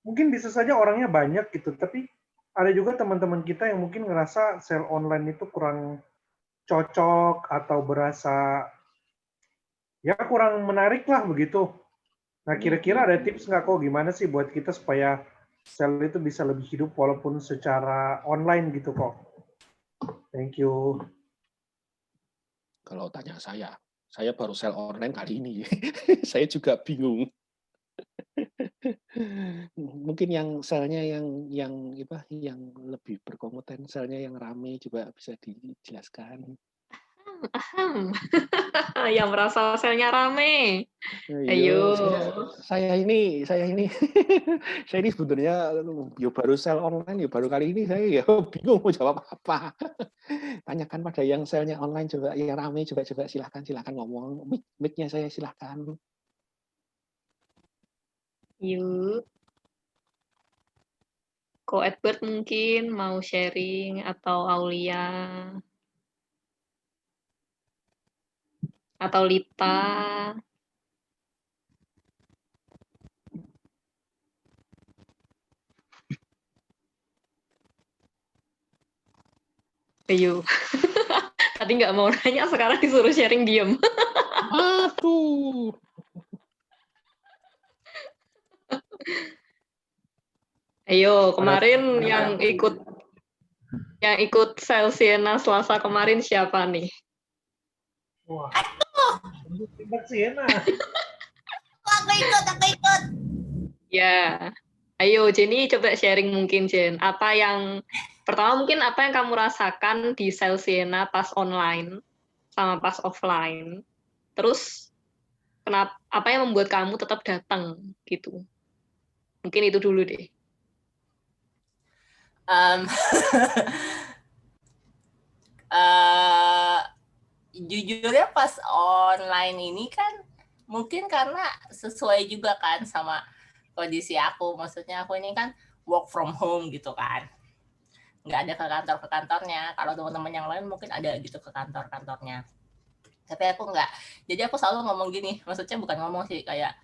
mungkin bisa saja orangnya banyak gitu tapi ada juga teman-teman kita yang mungkin ngerasa sel online itu kurang cocok atau berasa ya kurang menarik lah begitu. Nah kira-kira ada tips nggak kok gimana sih buat kita supaya sel itu bisa lebih hidup walaupun secara online gitu kok. Thank you. Kalau tanya saya baru sel online kali ini. Saya juga bingung. Mungkin yang selnya yang lebih berkompeten, selnya yang rame juga bisa dijelaskan. Yang merasa selnya rame. Ayo. Saya ini saya ini sebenarnya baru sel online baru kali ini saya bingung mau jawab apa. Tanyakan pada yang selnya online coba yang rame coba silakan ngomong. Mic-nya saya silakan. Yuk. Ko Edward mungkin mau sharing atau Aulia atau Lita. Ayo. Tadi nggak mau nanya, sekarang disuruh sharing diem. Aduh. Ayo, kemarin yang ikut sel Siena Selasa kemarin siapa nih? Wah. Siena. Aku ikut. Ya. Ayo, Jenny coba sharing mungkin, Jen. Pertama mungkin apa yang kamu rasakan di sel Siena pas online sama pas offline. Terus apa yang membuat kamu tetap datang gitu. Mungkin itu dulu deh. Jujurnya pas online ini kan mungkin karena sesuai juga kan sama kondisi aku. Maksudnya aku ini kan work from home gitu kan. Nggak ada ke kantornya. Kalau teman-teman yang lain mungkin ada gitu ke kantornya. Tapi aku nggak. Jadi aku selalu ngomong gini. Maksudnya bukan ngomong sih kayak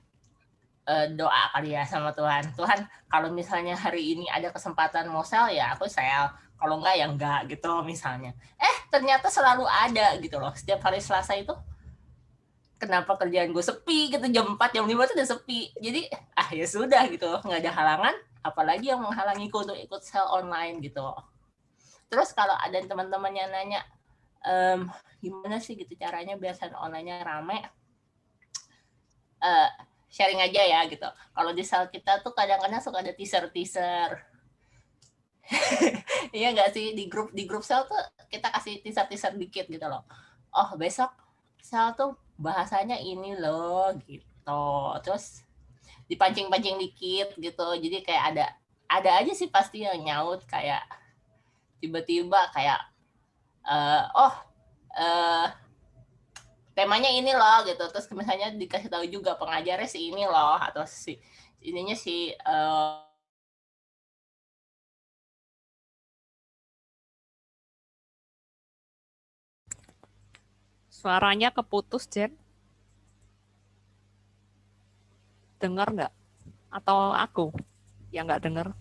doa kali ya sama Tuhan. Tuhan, kalau misalnya hari ini ada kesempatan mau sel ya aku sel. Kalau enggak ya enggak gitu misalnya. Ternyata selalu ada gitu loh. Setiap hari Selasa itu kenapa kerjaan gue sepi gitu, jam 4, jam 5 tuh udah sepi. Jadi ya sudah gitu, nggak ada halangan, apalagi yang menghalangiku untuk ikut sale online gitu. Terus kalau ada teman-teman yang nanya, gimana sih gitu caranya biar sale online-nya rame, sharing aja ya gitu. Kalau di sale kita tuh kadang-kadang suka ada teaser. Iya nggak sih, di grup sale tuh kita kasih teaser dikit gitu loh. Oh besok sale tuh bahasanya ini loh gitu. Terus dipancing-pancing dikit gitu. Jadi kayak ada aja sih pasti yang nyaut kayak tiba-tiba kayak temanya ini loh gitu. Terus misalnya dikasih tahu juga pengajarnya si ini loh atau si ininya si Suaranya keputus, Jen. Dengar nggak? Atau aku yang nggak dengar?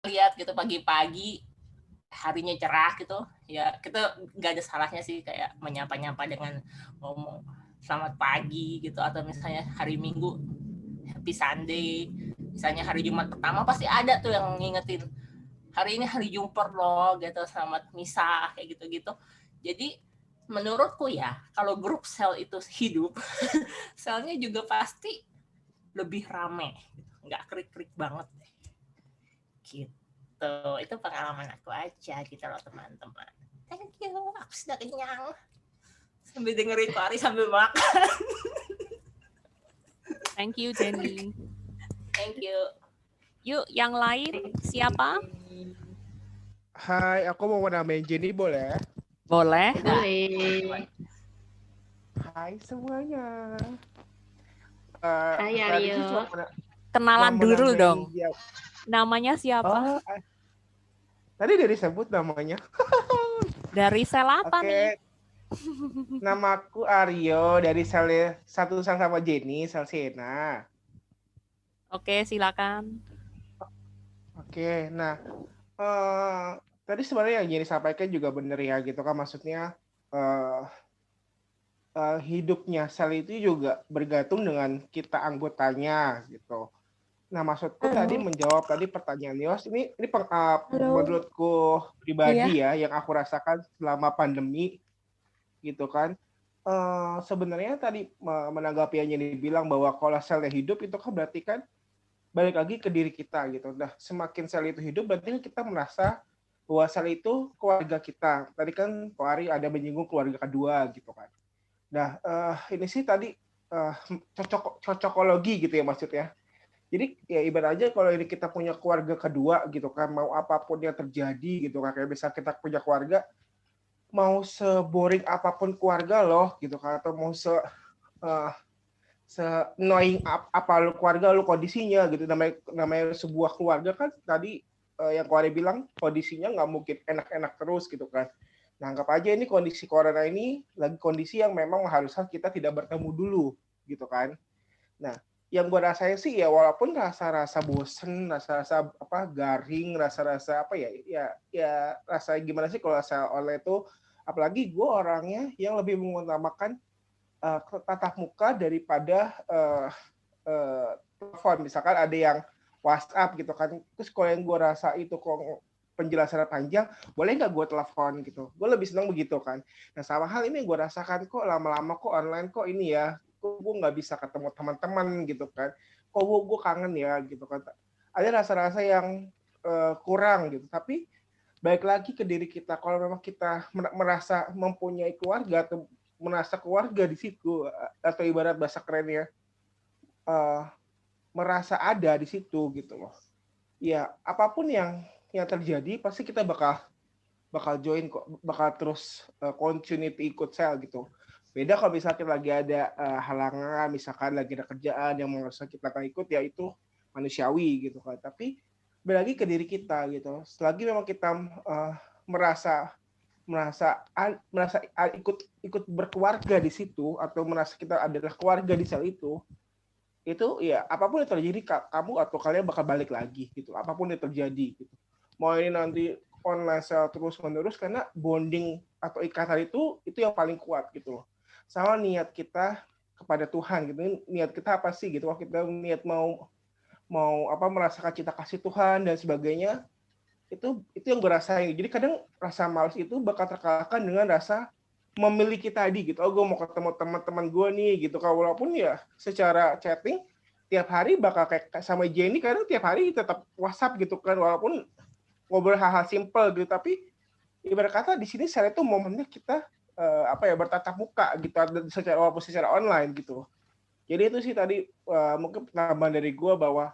lihat gitu pagi-pagi harinya cerah gitu ya, kita nggak ada salahnya sih kayak menyapa-nyapa dengan ngomong selamat pagi gitu, atau misalnya hari Minggu happy Sunday, misalnya hari Jumat pertama pasti ada tuh yang ngingetin hari ini hari Jumper loh gitu, selamat misa kayak gitu-gitu. Jadi menurutku ya kalau grup sel itu hidup selnya juga pasti lebih rame gitu. Nggak krik-krik banget gitu. Itu pengalaman aku aja gitu loh teman-teman. Thank you, aku sudah kenyang sambil dengerin Pak Ari sambil makan. Thank you, Jenny. Thank you. Yuk, yang lain siapa? Hai, aku mau namain Jenny boleh? Boleh. Boleh. Hai semuanya. Hai Aryo. Kenalan dulu dong. Namanya siapa? Tadi udah disebut namanya. Dari sel apa nih? Namaku Aryo, dari sel satu sama Jenny, sel Siena. Oke, silakan. Oke, nah tadi sebenarnya yang Jenny sampaikan juga benar ya gitu kan, maksudnya hidupnya sel itu juga bergantung dengan kita anggotanya gitu. Nah, maksudku tadi menjawab tadi pertanyaan Yos, ini menurutku pribadi ya, yang aku rasakan selama pandemi gitu kan. Sebenarnya tadi menanggapi yang Jenny bilang bahwa kalau selnya hidup itu kan berarti kan balik lagi ke diri kita gitu. Nah, semakin sel itu hidup berarti kita merasa bahwa sel itu keluarga kita. Tadi kan Pak Ari ada menyinggung keluarga kedua gitu kan. Nah, ini sih tadi cocokologi gitu ya maksudnya. Jadi ya ibaratnya kalau ini kita punya keluarga kedua gitu kan, mau apapun yang terjadi gitu kan, kayak bisa kita punya keluarga, mau seboring apapun keluarga loh gitu kan, atau mau se-annoying apa lu keluarga lu kondisinya gitu, namanya sebuah keluarga kan tadi yang Koare bilang kondisinya nggak mungkin enak-enak terus gitu kan. Nah, anggap aja ini kondisi corona ini lagi kondisi yang memang harusnya kita tidak bertemu dulu gitu kan. Nah, yang gue rasain sih ya walaupun rasa-rasa bosen, rasa-rasa garing, rasa-rasa ya rasa gimana sih kalau rasa online itu, apalagi gue orangnya yang lebih mengutamakan tatap muka daripada telepon. Misalkan ada yang WhatsApp gitu kan, terus kalau yang gue rasa itu kok penjelasannya panjang, boleh nggak gue telepon gitu, gue lebih senang begitu kan. Nah, sama hal ini gue rasakan kok lama-lama kok online kok ini ya, kok gue nggak bisa ketemu teman-teman gitu kan, kok gue kangen ya gitu kan, ada rasa-rasa yang kurang gitu. Tapi balik lagi ke diri kita, kalau memang kita merasa mempunyai keluarga atau merasa keluarga di situ, atau ibarat bahasa kerennya merasa ada di situ gitu loh, ya apapun yang terjadi pasti kita bakal join kok, bakal terus continuity ikut sel gitu. Beda kalau misalkan lagi ada halangan, misalkan lagi ada kerjaan yang merasa kita nggak ikut, ya itu manusiawi gitu kan. Tapi balik lagi ke diri kita gitu. Selagi memang kita merasa ikut berkeluarga di situ atau merasa kita adalah keluarga di sel itu ya apapun yang terjadi kamu atau kalian bakal balik lagi gitu. Apapun yang terjadi gitu. Mau ini nanti online sel terus menerus karena bonding atau ikatan itu yang paling kuat gitu loh. Sama niat kita kepada Tuhan gitu. Niat kita apa sih gitu? Kalau kita niat mau merasakan cinta kasih Tuhan dan sebagainya, itu yang gue rasain. Jadi kadang rasa malas itu bakal terkalahkan dengan rasa memiliki tadi gitu. Oh, gue mau ketemu teman-teman gue nih gitu. Kalau walaupun ya secara chatting tiap hari bakal kayak sama Jenny, kadang tiap hari tetap WhatsApp gitu kan, walaupun ngobrol hal-hal simple gitu. Tapi ibarat kata di sini sel itu momennya kita bertatap muka gitu, walaupun secara online gitu. Jadi itu sih tadi mungkin penambahan dari gue bahwa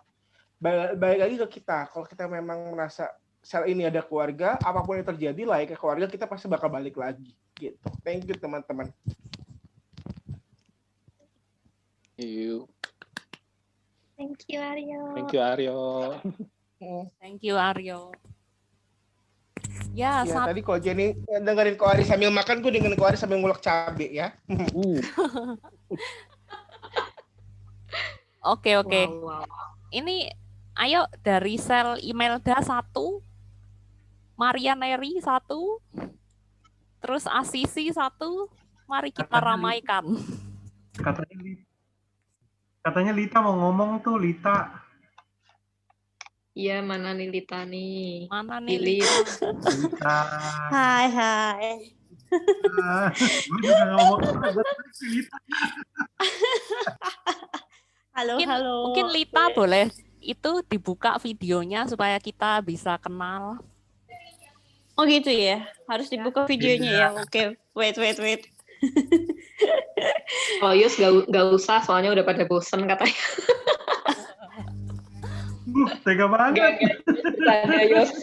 balik lagi ke kita. Kalau kita memang merasa sel ini ada keluarga, apapun yang terjadi ke keluarga, kita pasti bakal balik lagi gitu. Thank you teman-teman. Thank you Aryo. Thank you Aryo. Thank you Aryo. Ya, Tadi kalau Jenny dengerin Ko Ari sambil makan, gue dengerin Ko Ari sambil ngulek cabe ya. Oke. Wow. Ini ayo dari sel Imelda 1, Maria Neri 1, terus Asisi 1, mari kita ramaikan. Katanya Lita mau ngomong tuh, Lita. Iya, mana nih Lita nih? Mana nih Lita? Hai. Gue juga ngomong Lita. Halo. Mungkin Lita boleh itu dibuka videonya supaya kita bisa kenal. Oh gitu ya, harus dibuka videonya ya. Oke, wait. Oh Yus gak usah, soalnya udah pada bosen katanya. Tega banget. Tanya Yus.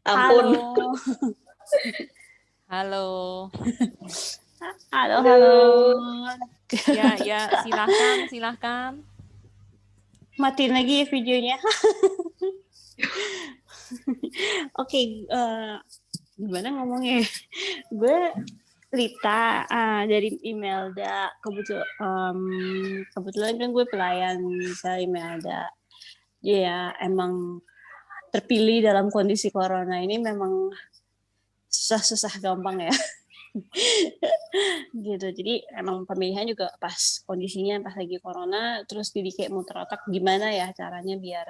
Ampun. Halo. Ya, silahkan. Matiin lagi ya videonya. Oke, gimana ngomongnya? Gue Lita dari Imelda. Kebetulan kan gue pelayan sel Imelda. Ya emang terpilih dalam kondisi corona ini memang susah gampang ya. Gitu. Jadi emang pemilihan juga pas kondisinya pas lagi corona, terus jadi kayak muter otak gimana ya caranya biar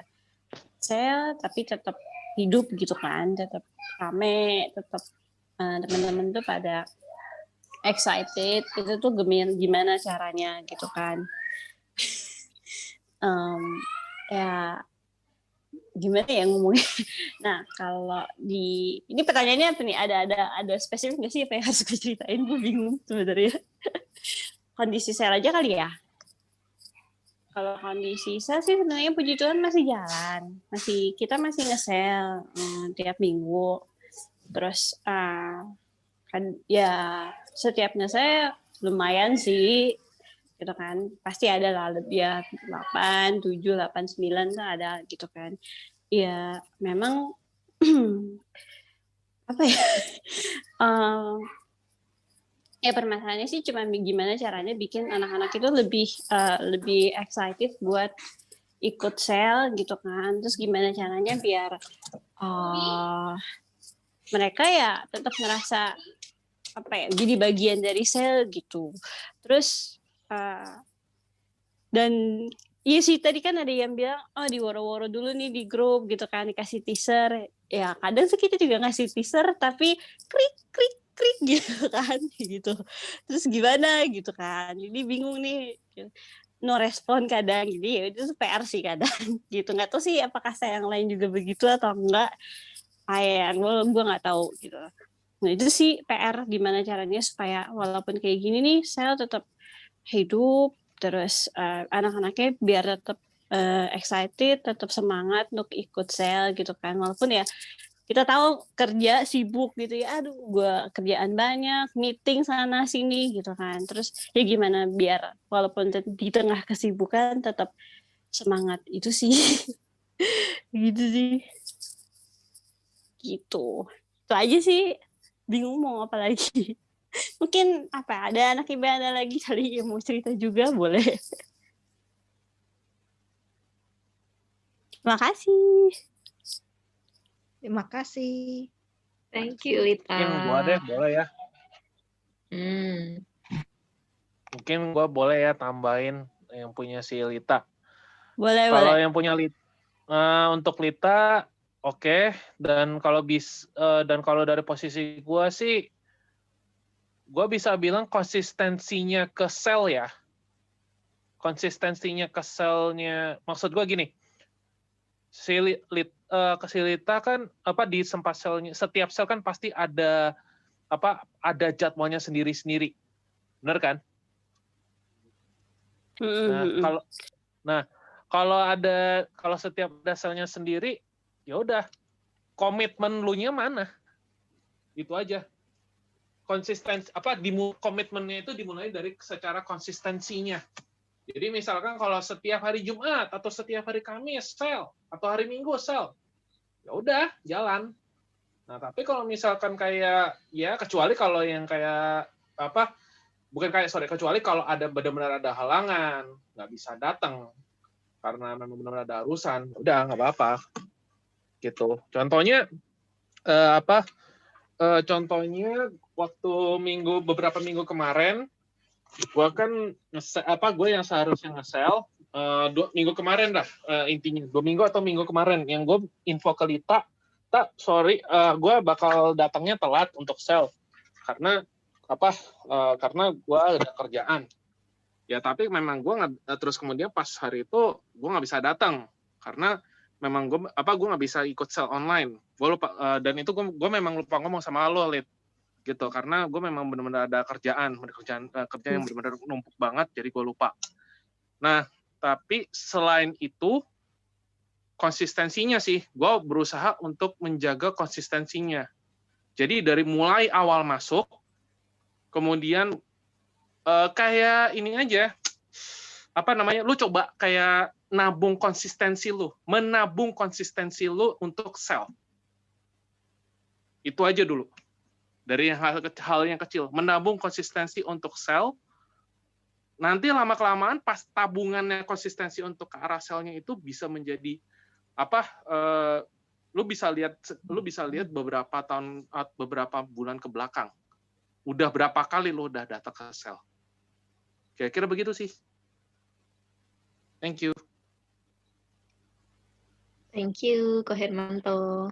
sel tapi tetap hidup gitu kan, tetap rame, tetap teman-teman tuh pada excited, itu tuh gimana caranya gitu kan. Ya gimana ya ngomongnya. Nah, kalau ini pertanyaannya apa nih? Ada spesifik nggak sih apa yang harus gue ceritain? Gue bingung sebenarnya. Kondisi sel aja kali ya. Kalau kondisi sel sih sebenarnya puji Tuhan masih jalan. Kita masih nge-sel tiap minggu. Terus kan ya setiap nge-sel lumayan sih. Gitu kan, pasti ada lah lebih ya 8, 7, 8, 9 tuh ada gitu kan. Ya memang apa ya, ya permasalahannya sih cuma gimana caranya bikin anak-anak itu lebih excited buat ikut sel gitu kan. Terus gimana caranya biar mereka ya tetap ngerasa jadi bagian dari sel gitu. Terus dan iya sih tadi kan ada yang bilang di woro-woro dulu nih di grup gitu kan, dikasih teaser. Ya kadang sih kita juga ngasih teaser tapi krik gitu kan gitu. Terus gimana gitu kan, jadi bingung nih, no respon kadang. Jadi ya itu PR sih kadang gitu. Nggak tahu sih apakah saya yang lain juga begitu atau enggak, gue nggak tahu gitu. Nah itu sih PR, gimana caranya supaya walaupun kayak gini nih sel tetap hidup, terus anak-anaknya biar tetap excited, tetap semangat untuk ikut sel gitu kan. Walaupun ya kita tahu kerja sibuk gitu ya, aduh gue kerjaan banyak, meeting sana sini gitu kan. Terus ya gimana biar walaupun di tengah kesibukan tetap semangat, itu sih. Gitu sih. Gitu. Itu aja sih. bingung mau apa lagi. Mungkin ada anak IBA lagi kali yang mau cerita juga, boleh. Terima kasih. Terima kasih. Thank you, Lita. Mungkin gua deh, boleh ya. Mungkin gua boleh ya tambahin yang punya si Lita. Boleh, Kalau boleh. yang punya untuk Lita, oke. Dan kalau dari posisi gua sih, gua bisa bilang konsistensinya ke sel ya. Konsistensinya ke selnya, maksud gua gini. Si Lita kan di sempat selnya, setiap sel kan pasti ada jadwalnya sendiri-sendiri. Benar kan? Kalau setiap ada selnya sendiri, ya udah, komitmen lu nya mana? Itu aja. Konsistensi komitmennya itu dimulai dari secara konsistensinya. Jadi misalkan kalau setiap hari Jumat atau setiap hari Kamis sel atau hari Minggu sel, ya udah jalan. Nah, tapi kalau misalkan kayak kecuali kalau yang kayak kecuali kalau ada benar-benar ada halangan, nggak bisa datang karena memang benar ada urusan, udah nggak apa-apa. Gitu. Contohnya contohnya waktu beberapa minggu kemarin, gue yang seharusnya nge-sell 2 minggu kemarin dah, intinya 2 minggu atau minggu kemarin yang gue info ke Lita, gue bakal datangnya telat untuk sell karena gue ada kerjaan. Ya tapi memang gue terus kemudian pas hari itu gue nggak bisa datang karena memang gue nggak bisa ikut sell online. Gue lupa dan itu gue memang lupa ngomong sama lo, Lit, gitu, karena gue memang benar-benar ada kerjaan yang benar-benar numpuk banget, jadi gue lupa. Nah, tapi selain itu konsistensinya sih, gue berusaha untuk menjaga konsistensinya. Jadi dari mulai awal masuk, kemudian kayak ini aja, lu coba kayak menabung konsistensi lu untuk sell. Itu aja dulu. Dari hal yang kecil, menabung konsistensi untuk sell. Nanti lama-kelamaan pas tabungannya konsistensi untuk ke arah sell-nya itu bisa menjadi lu bisa lihat beberapa bulan ke belakang. Udah berapa kali lu udah datang ke sell. Kira-kira begitu sih. Thank you. Thank you, Ko Hermanto.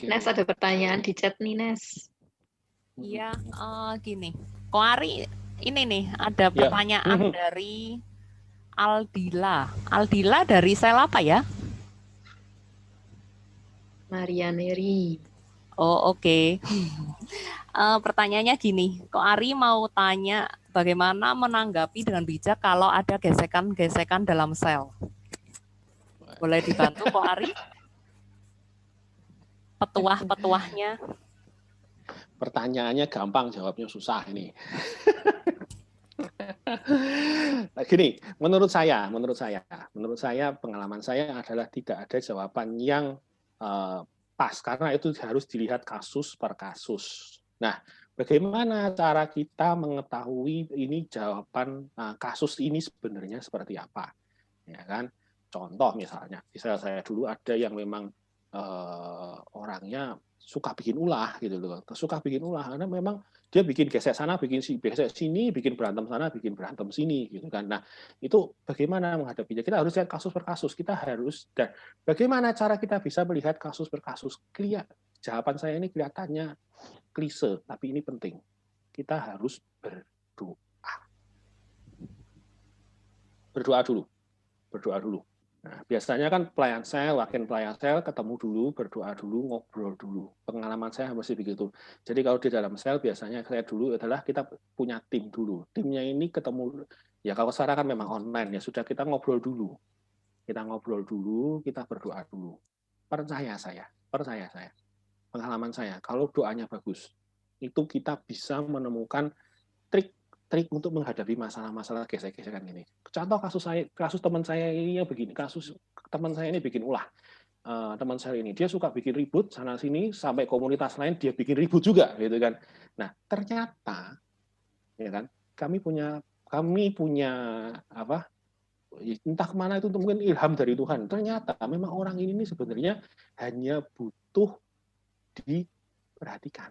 Nes ada pertanyaan di chat nih, Nes. Iya, gini. Ko Ari, ini nih ada pertanyaan dari Aldila. Aldila dari sel apa ya? Marianeri. Oh, oke. Pertanyaannya gini, Ko Ari mau tanya bagaimana menanggapi dengan bijak kalau ada gesekan-gesekan dalam sel. Boleh dibantu, Ko Ari? Petuah-petuahnya. Pertanyaannya gampang, jawabnya susah ini. Gini, menurut saya, pengalaman saya adalah tidak ada jawaban yang pas, karena itu harus dilihat kasus per kasus. Nah, bagaimana cara kita mengetahui ini jawaban kasus ini sebenarnya seperti apa? Ya kan? Contoh misalnya, saya dulu ada yang memang orangnya suka bikin ulah gitu loh, karena memang dia bikin gesek sana, bikin gesek sini, bikin berantem sana, bikin berantem sini gitu kan. Nah, itu bagaimana menghadapinya? Kita harus lihat kasus per kasus. Dan bagaimana cara kita bisa melihat kasus per kasus? Jawaban saya ini kelihatannya klise, tapi ini penting. Kita harus berdoa. Berdoa dulu. Nah, biasanya kan wakil pelayan sel ketemu dulu, berdoa dulu, ngobrol dulu. Pengalaman saya masih begitu. Jadi kalau di dalam sel biasanya saya dulu adalah kita punya tim dulu. Timnya ini ketemu, ya kalau sekarang kan memang online, ya sudah kita ngobrol dulu. Kita berdoa dulu. Percaya saya. Pengalaman saya, kalau doanya bagus, itu kita bisa menemukan trik untuk menghadapi masalah-masalah gesek-gesekan ini. Contoh kasus teman saya ini begini, kasus teman saya ini bikin ulah. teman saya ini, dia suka bikin ribut sana sini sampai komunitas lain dia bikin ribut juga gitu kan. Nah, ternyata ya kan kami punya apa, entah kemana itu mungkin ilham dari Tuhan. Ternyata memang orang ini sebenarnya hanya butuh diperhatikan.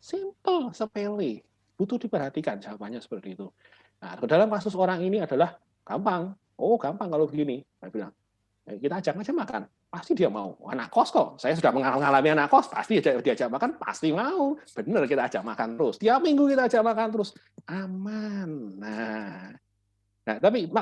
Simple, sepele, butuh diperhatikan, jawabannya seperti itu. Nah, dalam kasus orang ini adalah gampang. Oh, gampang kalau begini. Saya bilang, kita ajak aja makan, pasti dia mau. Anak kos kok, saya sudah mengalami anak kos, pasti diajak makan, pasti mau. Bener, kita ajak makan terus. Tiap minggu kita ajak makan terus. Aman. Nah, tapi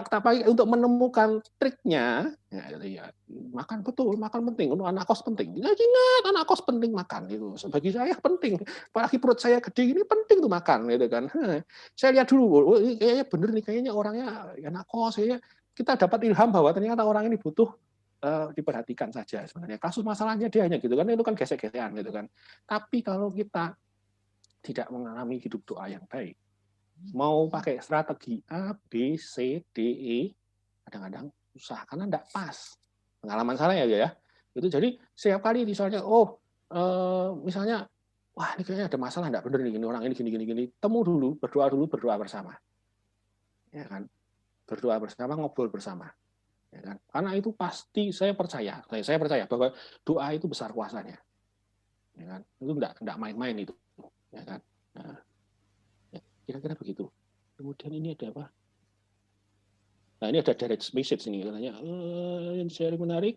untuk menemukan triknya, ya, makan betul, makan penting. Untuk anak kos penting. Ya, ingat, anak kos penting makan itu. Bagi saya penting. Apalagi perut saya gede ini penting tuh makan, gitu kan. Saya lihat dulu, ini kayaknya bener nih, kayaknya orangnya anak kos. Kita dapat ilham bahwa ternyata orang ini butuh diperhatikan saja sebenarnya. Kasus masalahnya dia hanya gitu kan, itu kan gesek-gesekan gitu kan. Tapi kalau kita tidak mengalami hidup doa yang baik, mau pakai strategi A, B, C, D, E, kadang-kadang susah karena enggak pas. Pengalaman saya ya. Itu jadi setiap kali misalnya, misalnya, wah ini kayaknya ada masalah enggak benar nih, ini orang ini gini. Temu dulu, berdoa bersama. Ya kan? Berdoa bersama, ngobrol bersama. Ya kan? Karena itu pasti saya percaya bahwa doa itu besar kuasanya. Ya kan? Itu enggak main-main itu. Ya kan? Nah, kira-kira begitu. Kemudian ini ada apa? Nah, ini ada direct message ini katanya. Sharing menarik.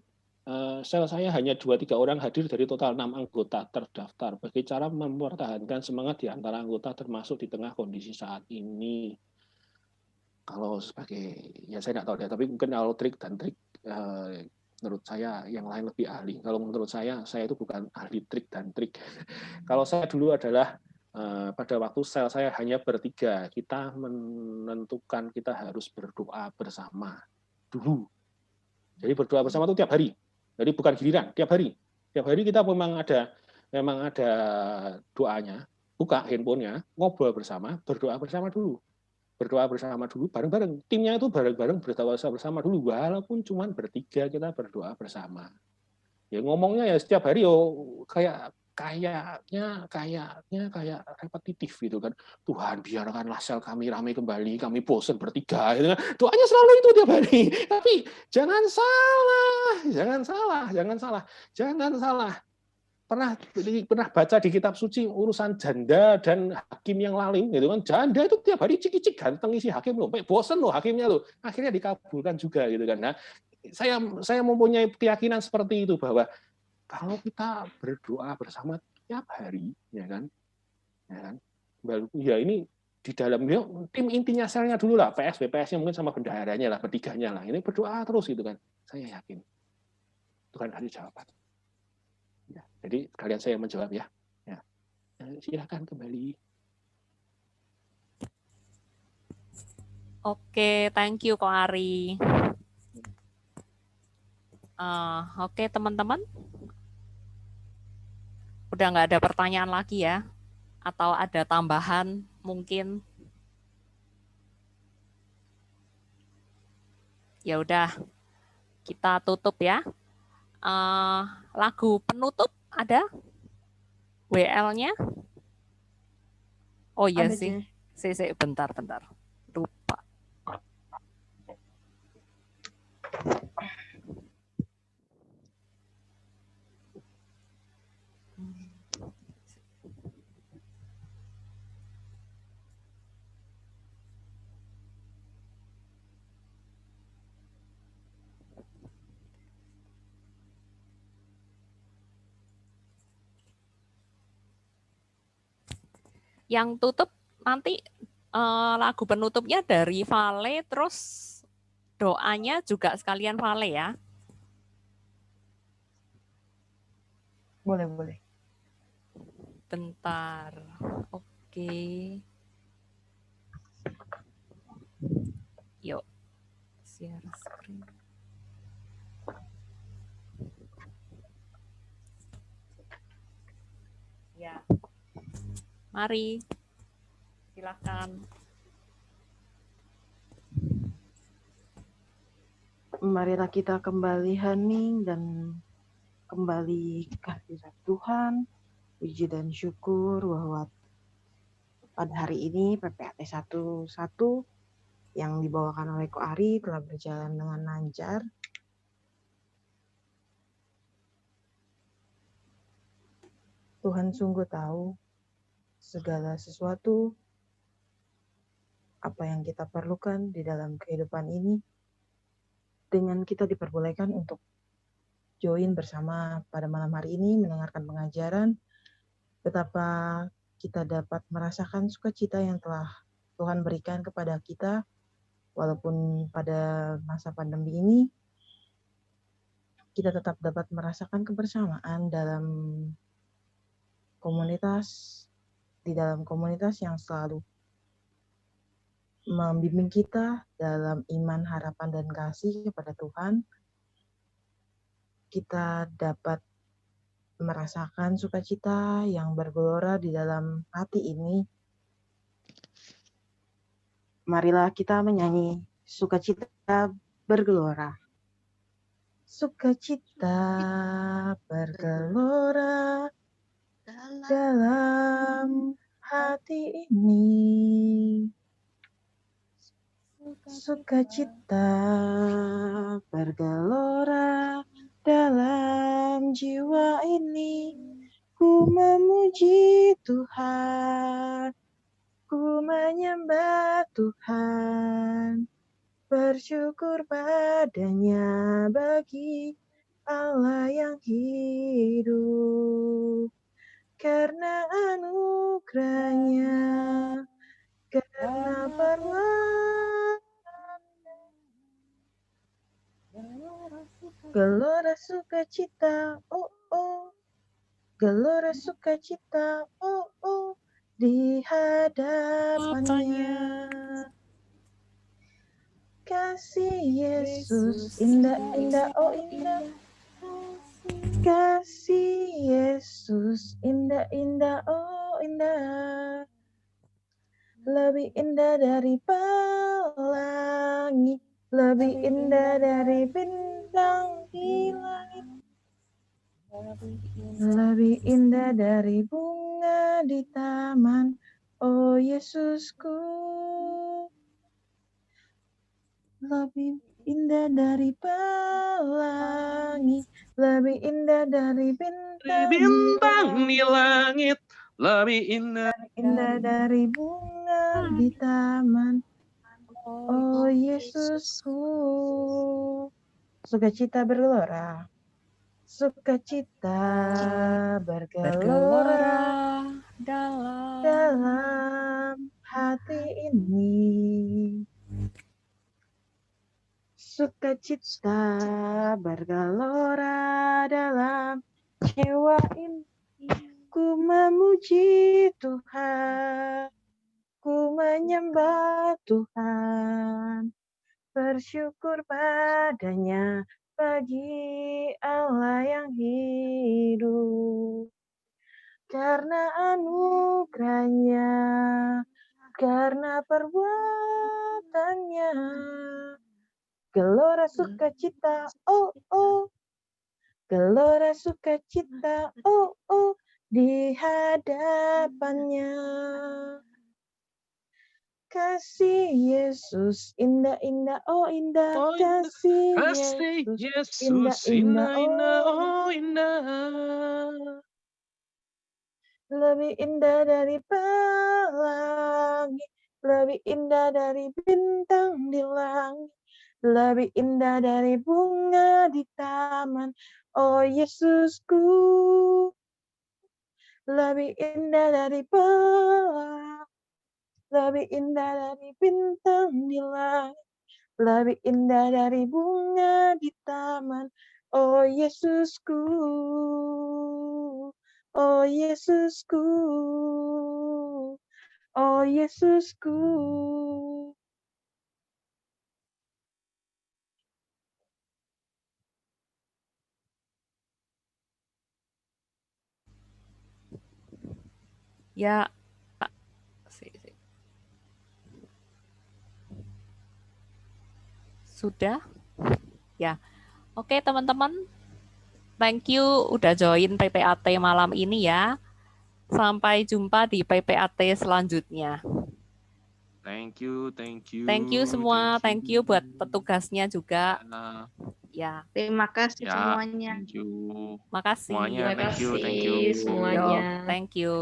Sel saya hanya 2-3 orang hadir dari total 6 anggota terdaftar. Bagaimana cara mempertahankan semangat di antara anggota termasuk di tengah kondisi saat ini? Kalau sebagai, ya saya nggak tahu ya, tapi mungkin kalau trik menurut saya yang lain lebih ahli. Kalau menurut saya itu bukan ahli trik dan trik. Kalau saya dulu adalah pada waktu sel saya hanya bertiga, kita menentukan kita harus berdoa bersama dulu. Jadi berdoa bersama itu tiap hari. Jadi bukan giliran, tiap hari. Tiap hari kita memang ada doanya, buka handphonenya, ngobrol bersama, berdoa bersama dulu. Berdoa bersama dulu, bareng-bareng. Timnya itu bareng-bareng berdoa bersama dulu, walaupun cuma bertiga kita berdoa bersama. Ya ngomongnya ya setiap hari kayaknya repetitif gitu kan. Tuhan biarkanlah sel kami ramai kembali, kami bosan bertiga gitu kan. Doanya selalu itu tiap hari. Tapi jangan salah. Pernah baca di kitab suci urusan janda dan hakim yang lalim gitu kan. Janda itu tiap hari cik-cik ganteng isi hakim loh. Bosan loh hakimnya loh. Akhirnya dikabulkan juga gitu kan. Nah, saya mempunyai keyakinan seperti itu bahwa kalau kita berdoa bersama tiap hari, ya kan, ya ini di dalam tim intinya selnya dulu lah, BPS-nya mungkin sama bendaharanya lah, bertiganya lah, ini berdoa terus gitu kan, saya yakin Tuhan kasih jawaban. Ya, jadi kalian saya menjawab ya. Silakan kembali. Oke, thank you Ko Ari. Oke teman-teman. Udah nggak ada pertanyaan lagi ya? Atau ada tambahan mungkin? Ya udah, kita tutup ya. Lagu penutup ada? WL-nya? Oh iya Ada, sih. Bentar. Lupa. Yang tutup nanti lagu penutupnya dari Vale, terus doanya juga sekalian Vale ya. Boleh. Bentar. Oke. Yuk. Share screen. Ya. Mari, silakan. Marilah kita kembali hening dan kembali ke hadirat Tuhan. Puji dan syukur bahwa pada hari ini PPAT 11 yang dibawakan oleh Ko Ari telah berjalan dengan lancar. Tuhan sungguh tahu segala sesuatu apa yang kita perlukan di dalam kehidupan ini. Dengan kita diperbolehkan untuk join bersama pada malam hari ini mendengarkan pengajaran, betapa kita dapat merasakan sukacita yang telah Tuhan berikan kepada kita, walaupun pada masa pandemi ini kita tetap dapat merasakan kebersamaan dalam komunitas, di dalam komunitas yang selalu membimbing kita dalam iman, harapan, dan kasih kepada Tuhan. Kita dapat merasakan sukacita yang bergelora di dalam hati ini. Marilah kita menyanyi sukacita bergelora. Sukacita bergelora dalam hati ini. Sukacita bergelora dalam jiwa ini. Ku memuji Tuhan, ku menyembah Tuhan, bersyukur padanya bagi Allah yang hidup. Karena anugerahnya, karena gelora sukacita, oh oh, gelora sukacita, oh oh, di hadapannya. Kasih Yesus indah-indah, oh indah. Kasih Yesus indah-indah, oh indah. Lebih indah dari pelangi, lebih indah dari bintang di langit, lebih indah dari bunga di taman, oh Yesusku. Lebih indah dari pelangi, lebih indah dari Bintang di langit, lebih indah dari bunga di taman, oh Yesusku. Sukacita bergelora, sukacita bergelora dalam hati ini. Sukacita bergelora dalam jiwa ini. Ku memuji Tuhan, ku menyembah Tuhan, bersyukur padanya bagi Allah yang hidup. Karena anugerahnya, karena perbuatannya, gelora sukacita, oh oh, gelora sukacita, oh oh, di hadapannya. Kasih Yesus indah-indah, oh indah. Kasih Yesus indah-indah, oh indah. Lebih indah dari pelangi, lebih indah dari bintang di langit, lebih indah dari bunga di taman, oh Yesusku. Lebih indah dari pelangi, lebih indah dari bintang di langit, lebih indah dari bunga di taman, oh Yesusku. Oh Yesusku. Oh Yesusku. Ya, sudah. Ya. Oke, teman-teman. Thank you udah join PPAT malam ini ya. Sampai jumpa di PPAT selanjutnya. Thank you, thank you. Thank you semua, thank you buat petugasnya juga. Ya. Terima kasih Ya, semuanya. thank you. Makasih. Semuanya, thank you, thank you. Makasih semuanya. Thank you.